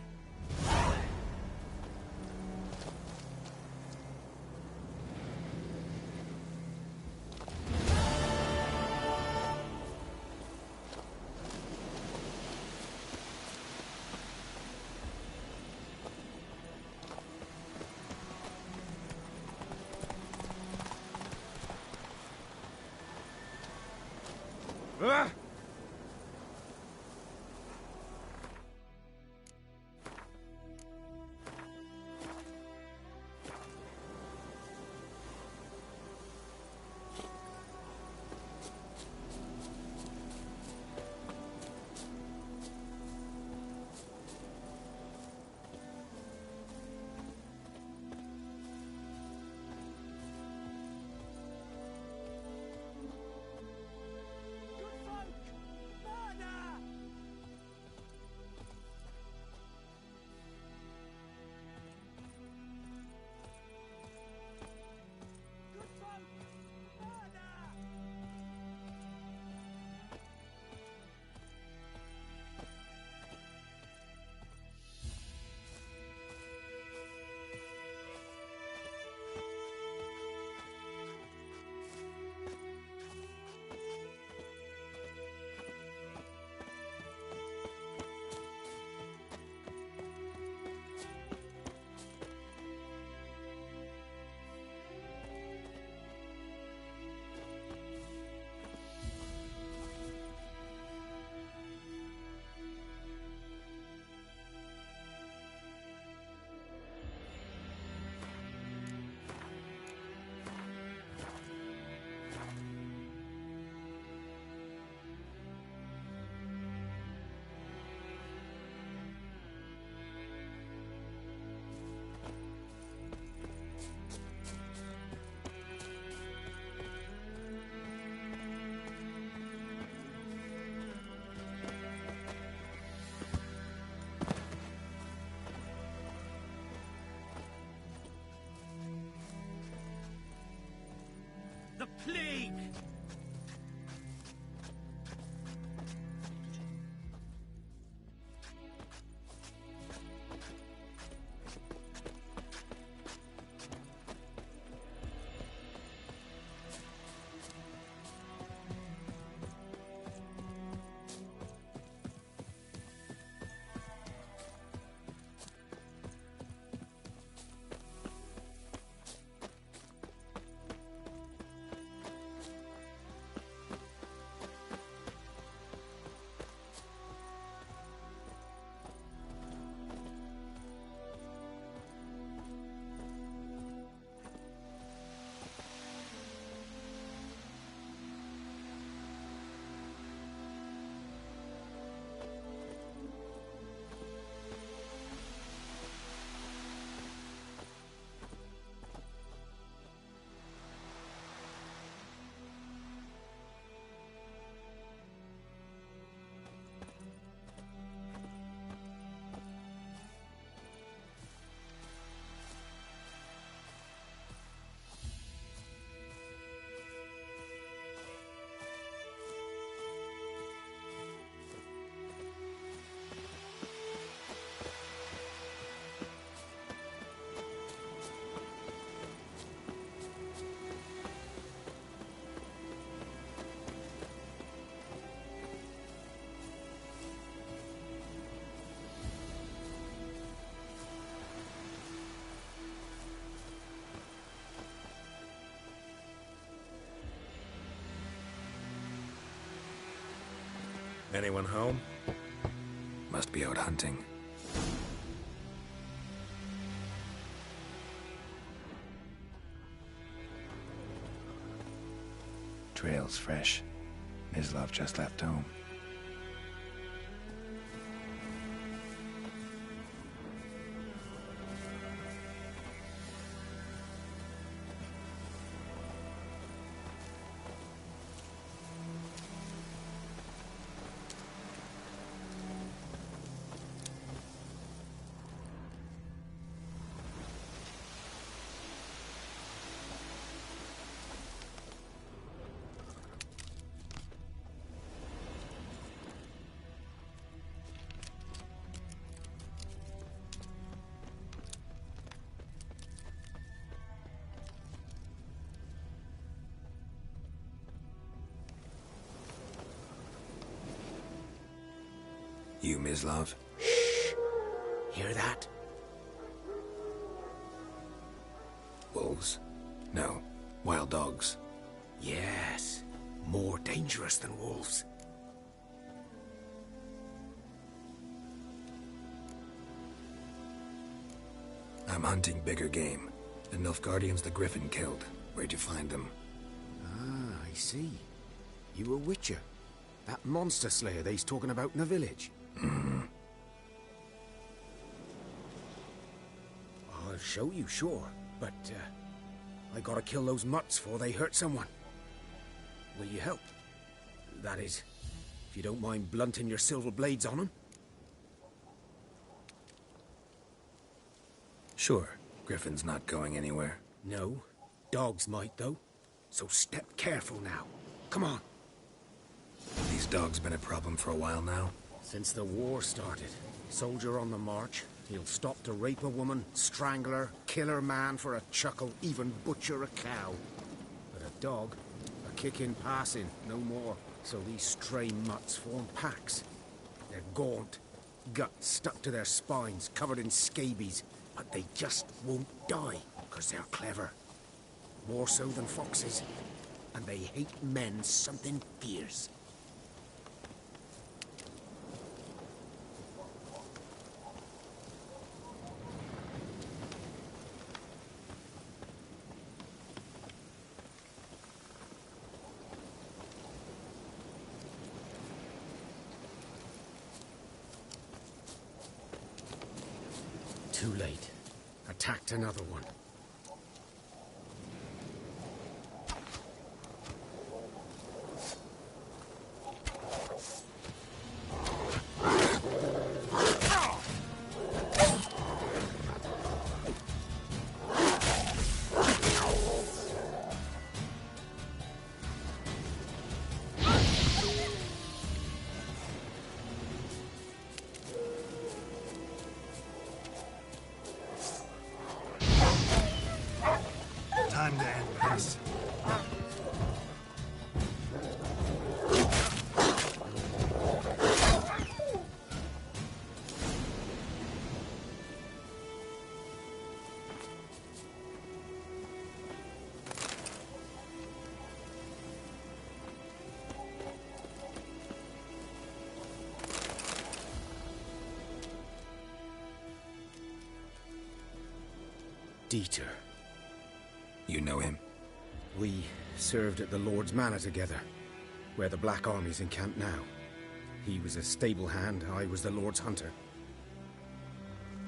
Anyone home? Must be out hunting. Trail's fresh. Mislav just left home. You, Mislav? Shh! Hear that? Wolves? No. Wild dogs. Yes. More dangerous than wolves. I'm hunting bigger game. The Nilfgaardians the Griffin killed. Where'd you find them? Ah, I see. You a witcher. That monster slayer they's talking about in the village. Mm-hmm. I'll show you, sure. But, I gotta kill those mutts before they hurt someone. Will you help? That is, if you don't mind blunting your silver blades on them. Sure. Griffin's not going anywhere. No. Dogs might, though. So step careful now. Come on. These dogs been a problem for a while now? Since the war started. Soldier on the march. He'll stop to rape a woman, strangle her, kill her man for a chuckle, even butcher a cow. But a dog, a kick in passing, no more. So these stray mutts form packs. They're gaunt, guts stuck to their spines, covered in scabies. But they just won't die, because they're clever. More so than foxes. And they hate men something fierce. Too late. Attacked another one. Time to end this. Dieter. You know him? We served at the Lord's Manor together, where the Black Army's encamped now. He was a stable hand, I was the Lord's hunter.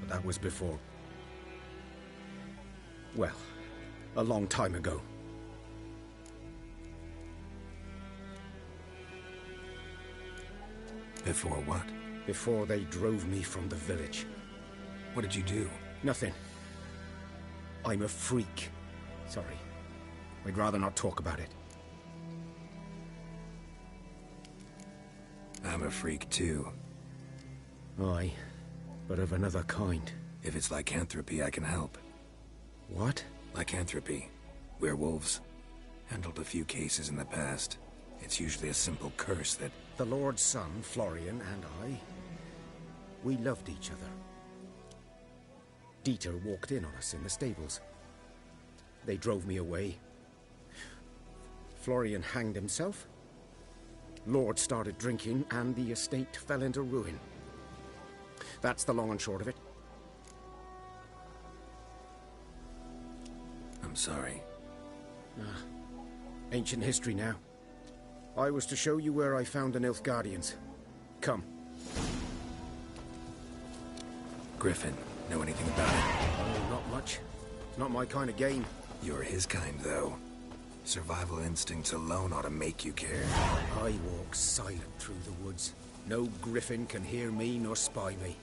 But that was before... well, a long time ago. Before what? Before they drove me from the village. What did you do? Nothing. I'm a freak. Sorry. I'd rather not talk about it. I'm a freak too. Aye, but of another kind. If it's lycanthropy, I can help. What? Lycanthropy. Werewolves. Handled a few cases in the past. It's usually a simple curse that... The Lord's son, Florian, and I... we loved each other. Dieter walked in on us in the stables. They drove me away. Florian hanged himself. Lord started drinking, and the estate fell into ruin. That's the long and short of it. I'm sorry. Ancient history now. I was to show you where I found the Nilfgaardians. Come. Griffin, know anything about it? Oh, not much. It's not my kind of game. You're his kind, though. Survival instincts alone ought to make you care. I walk silent through the woods. No griffin can hear me nor spy me.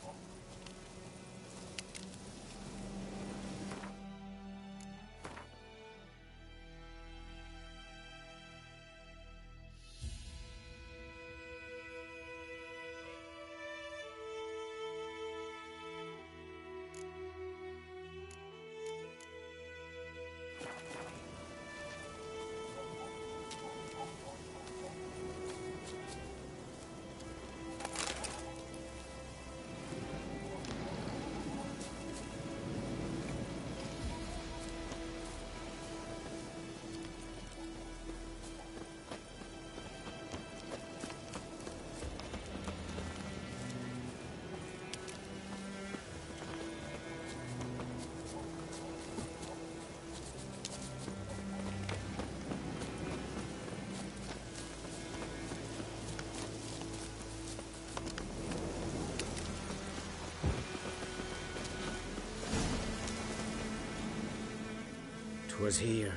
Was here.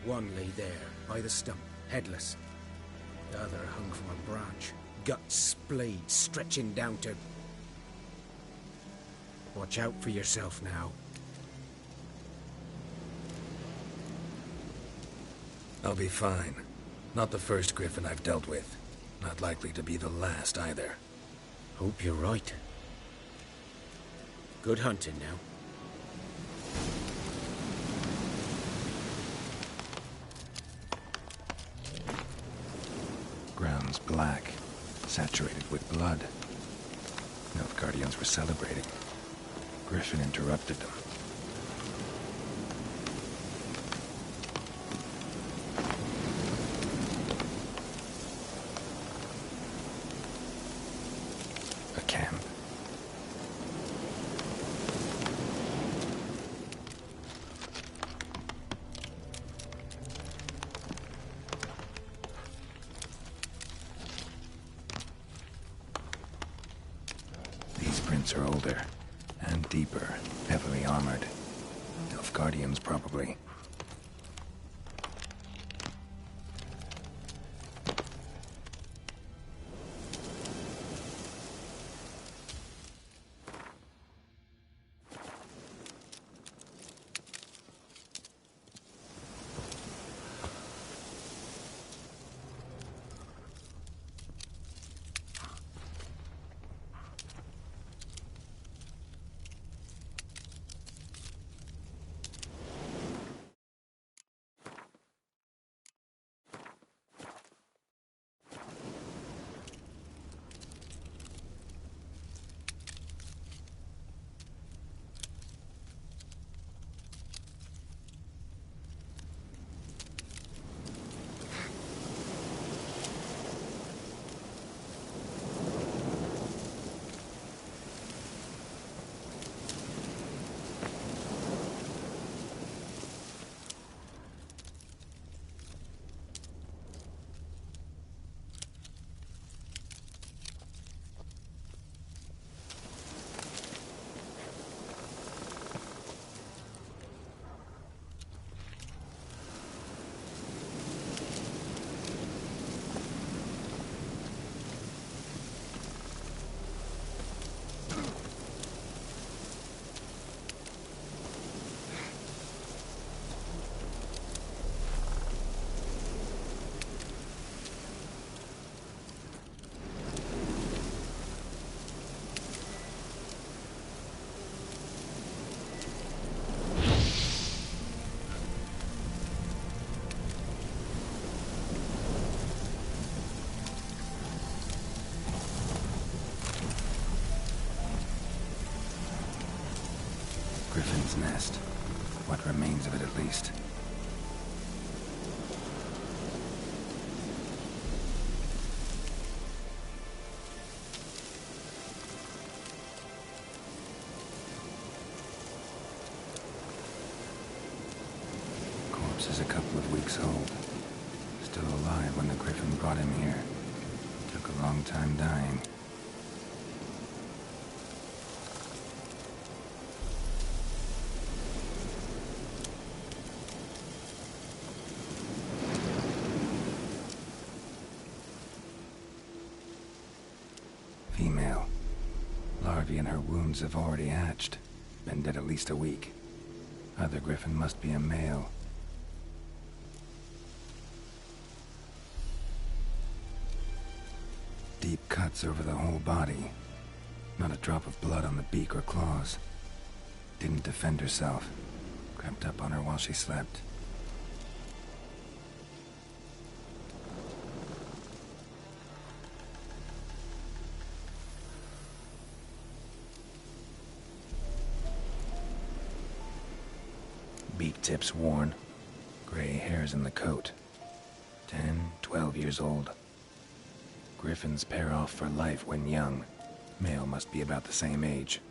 One lay there, by the stump, headless. The other hung from a branch, guts splayed, stretching down to... Watch out for yourself now. I'll be fine. Not the first griffin I've dealt with. Not likely to be the last, either. Hope you're right. Good hunting now. Ground's black, saturated with blood. Nilfgaardians were celebrating. Griffin interrupted them. A camp. Are older and deeper, heavily armored. Nilfgaardians, probably. Griffin's nest. What remains of it, at least. is a couple of weeks old. Still alive when the Griffin brought him here. Took a long time dying. Female. Larvae in her wounds have already hatched. Been dead at least a week. Other Griffin must be a male. Deep cuts over the whole body. Not a drop of blood on the beak or claws. Didn't defend herself. Crept up on her while she slept. Beak tips worn. Gray hairs in the coat. 10, 12 years old. Griffins pair off for life when young. Male must be about the same age.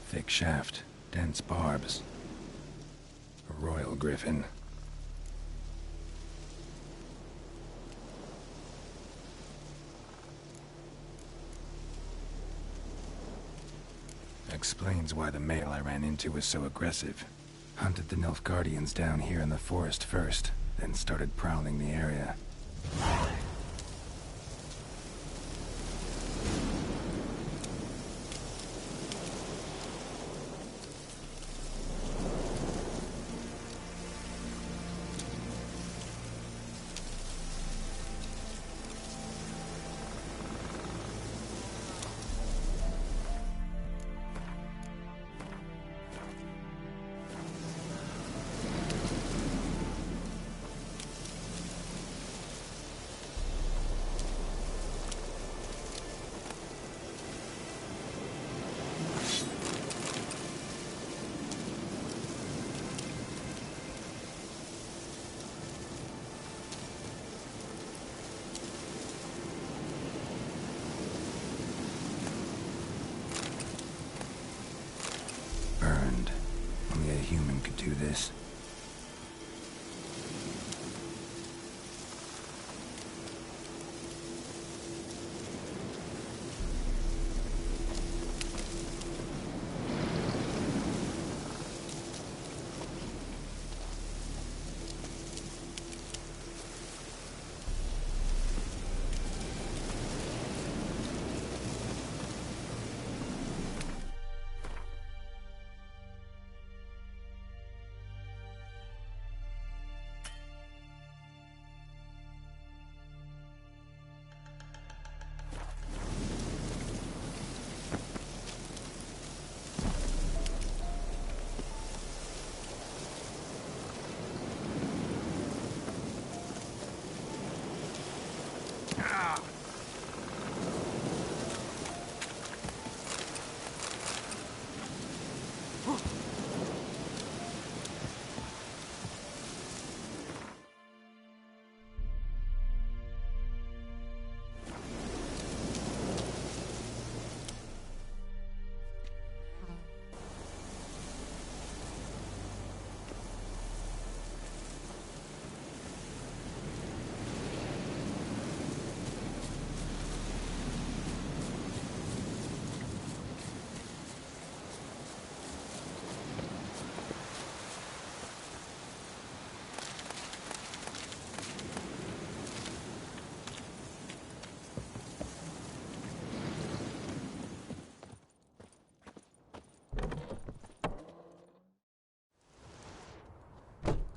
Thick shaft, dense barbs. A royal griffin. Explains why the male I ran into was so aggressive. Hunted the Nilfgaardians down here in the forest first, then started prowling the area. Burned. Only a human could do this.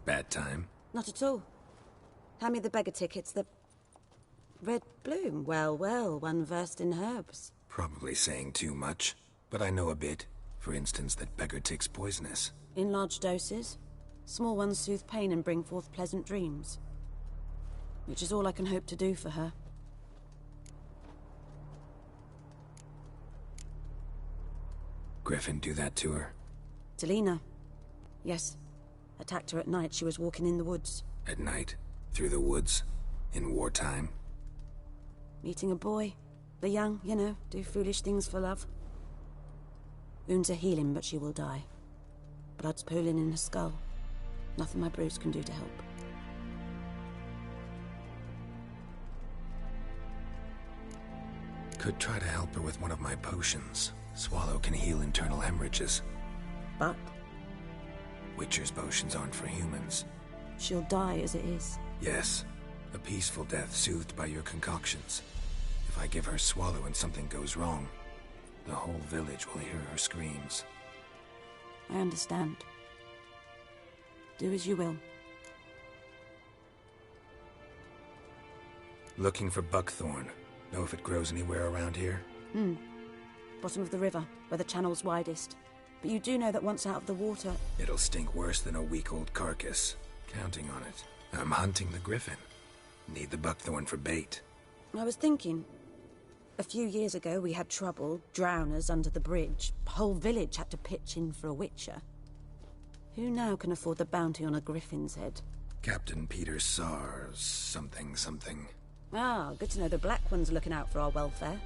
Bad time? Not at all. Hand me the beggar tickets, the... Red bloom. Well, well, one versed in herbs. Probably saying too much, but I know a bit. For instance, that beggar tick's poisonous. In large doses. Small ones soothe pain and bring forth pleasant dreams. Which is all I can hope to do for her. Griffin do that to her? Delina. Yes. Attacked her at night. She was walking in the woods. At night? Through the woods? In wartime? Meeting a boy. The young, you know, do foolish things for love. Wounds are healing, but she will die. Blood's pooling in her skull. Nothing my bruise can do to help. Could try to help her with one of my potions. Swallow can heal internal hemorrhages. But? Witcher's potions aren't for humans. She'll die as it is. Yes. A peaceful death soothed by your concoctions. If I give her Swallow and something goes wrong, the whole village will hear her screams. I understand. Do as you will. Looking for buckthorn. Know if it grows anywhere around here? Bottom of the river, where the channel's widest. But you do know that once out of the water... It'll stink worse than a week-old carcass. Counting on it. I'm hunting the griffin. Need the buckthorn for bait. I was thinking... A few years ago we had trouble, drowners under the bridge. Whole village had to pitch in for a witcher. Who now can afford the bounty on a griffin's head? Captain Peter Sars... something. Ah, good to know the Black One's looking out for our welfare.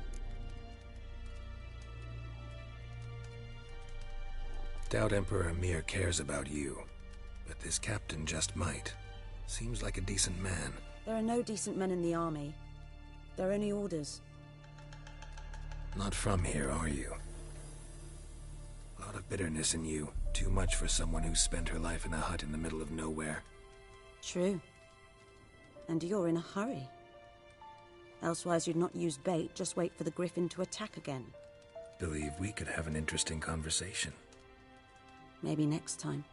Doubt Emperor Emir cares about you. But this captain just might. Seems like a decent man. There are no decent men in the army. They're only orders. Not from here, are you? A lot of bitterness in you. Too much for someone who spent her life in a hut in the middle of nowhere. True. And you're in a hurry. Elsewise you'd not use bait, just wait for the griffin to attack again. Believe we could have an interesting conversation. Maybe next time.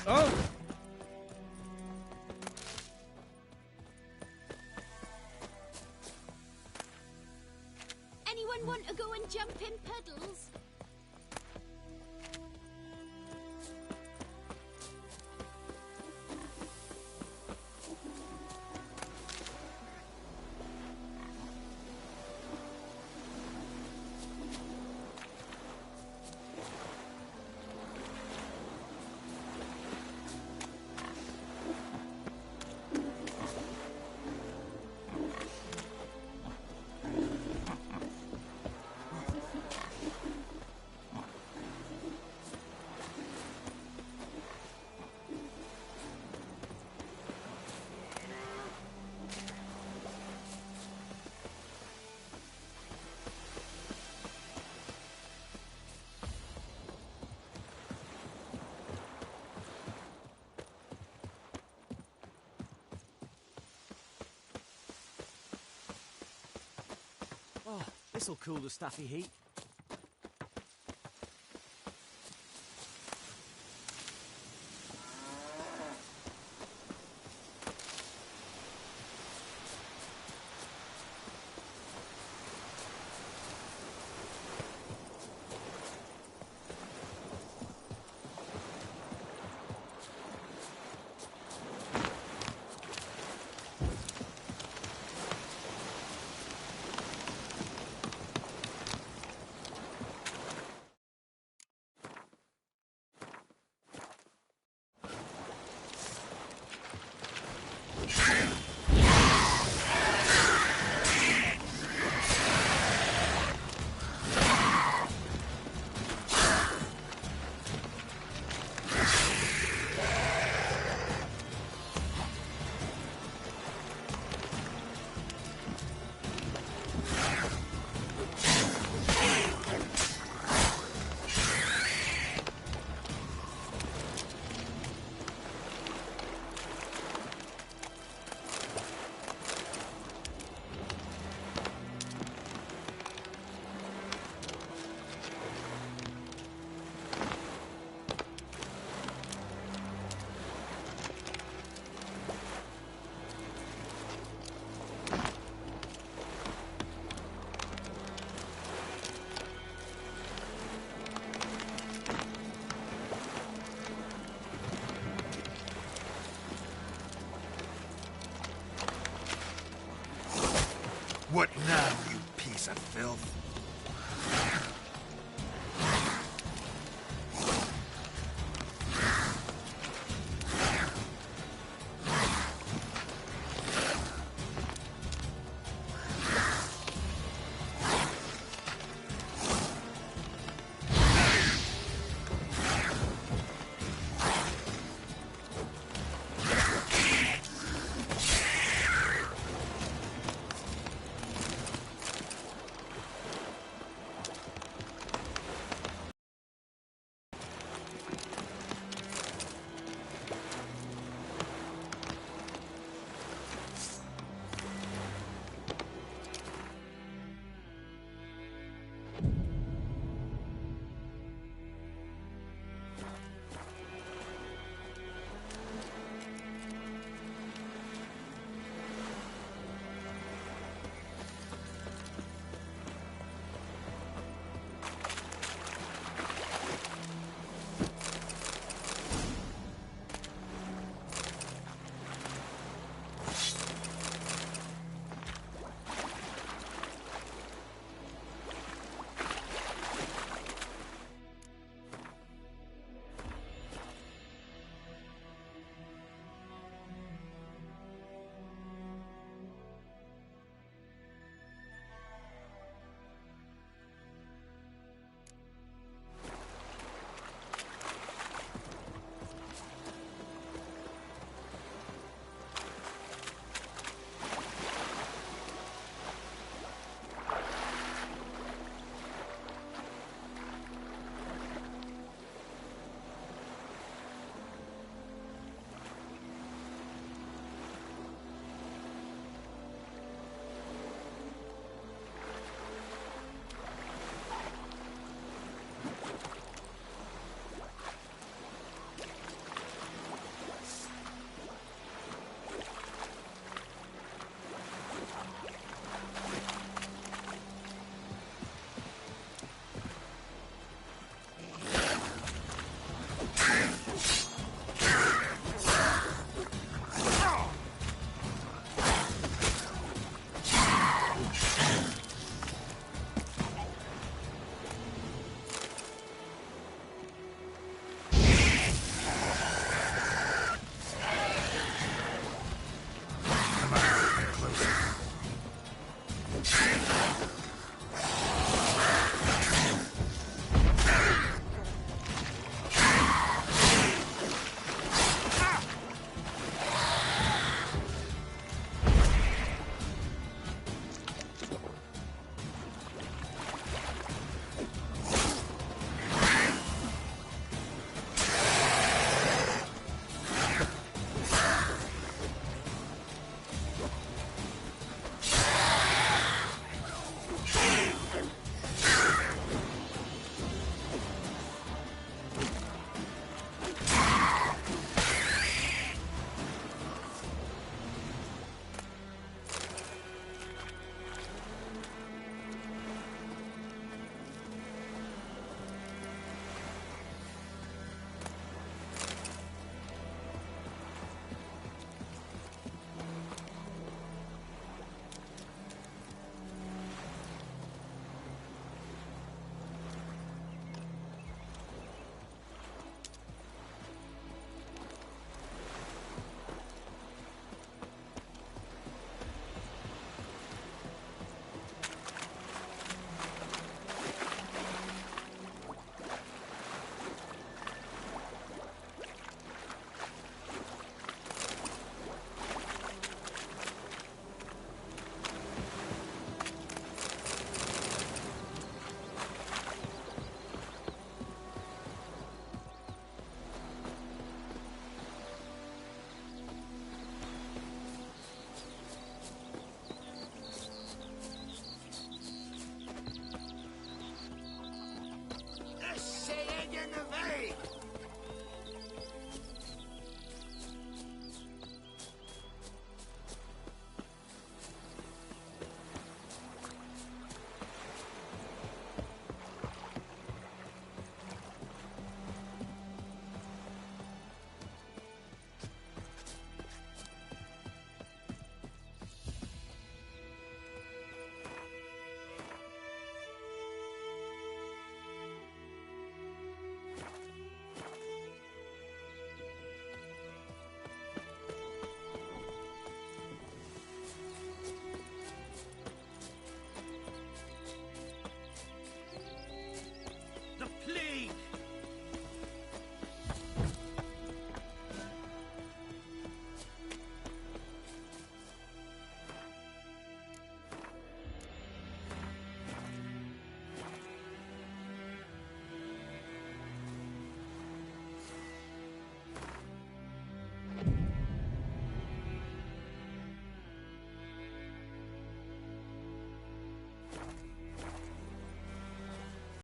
Oh! Anyone want to go and jump in puddles? Oh, this'll cool the stuffy heat. What now, you piece of filth?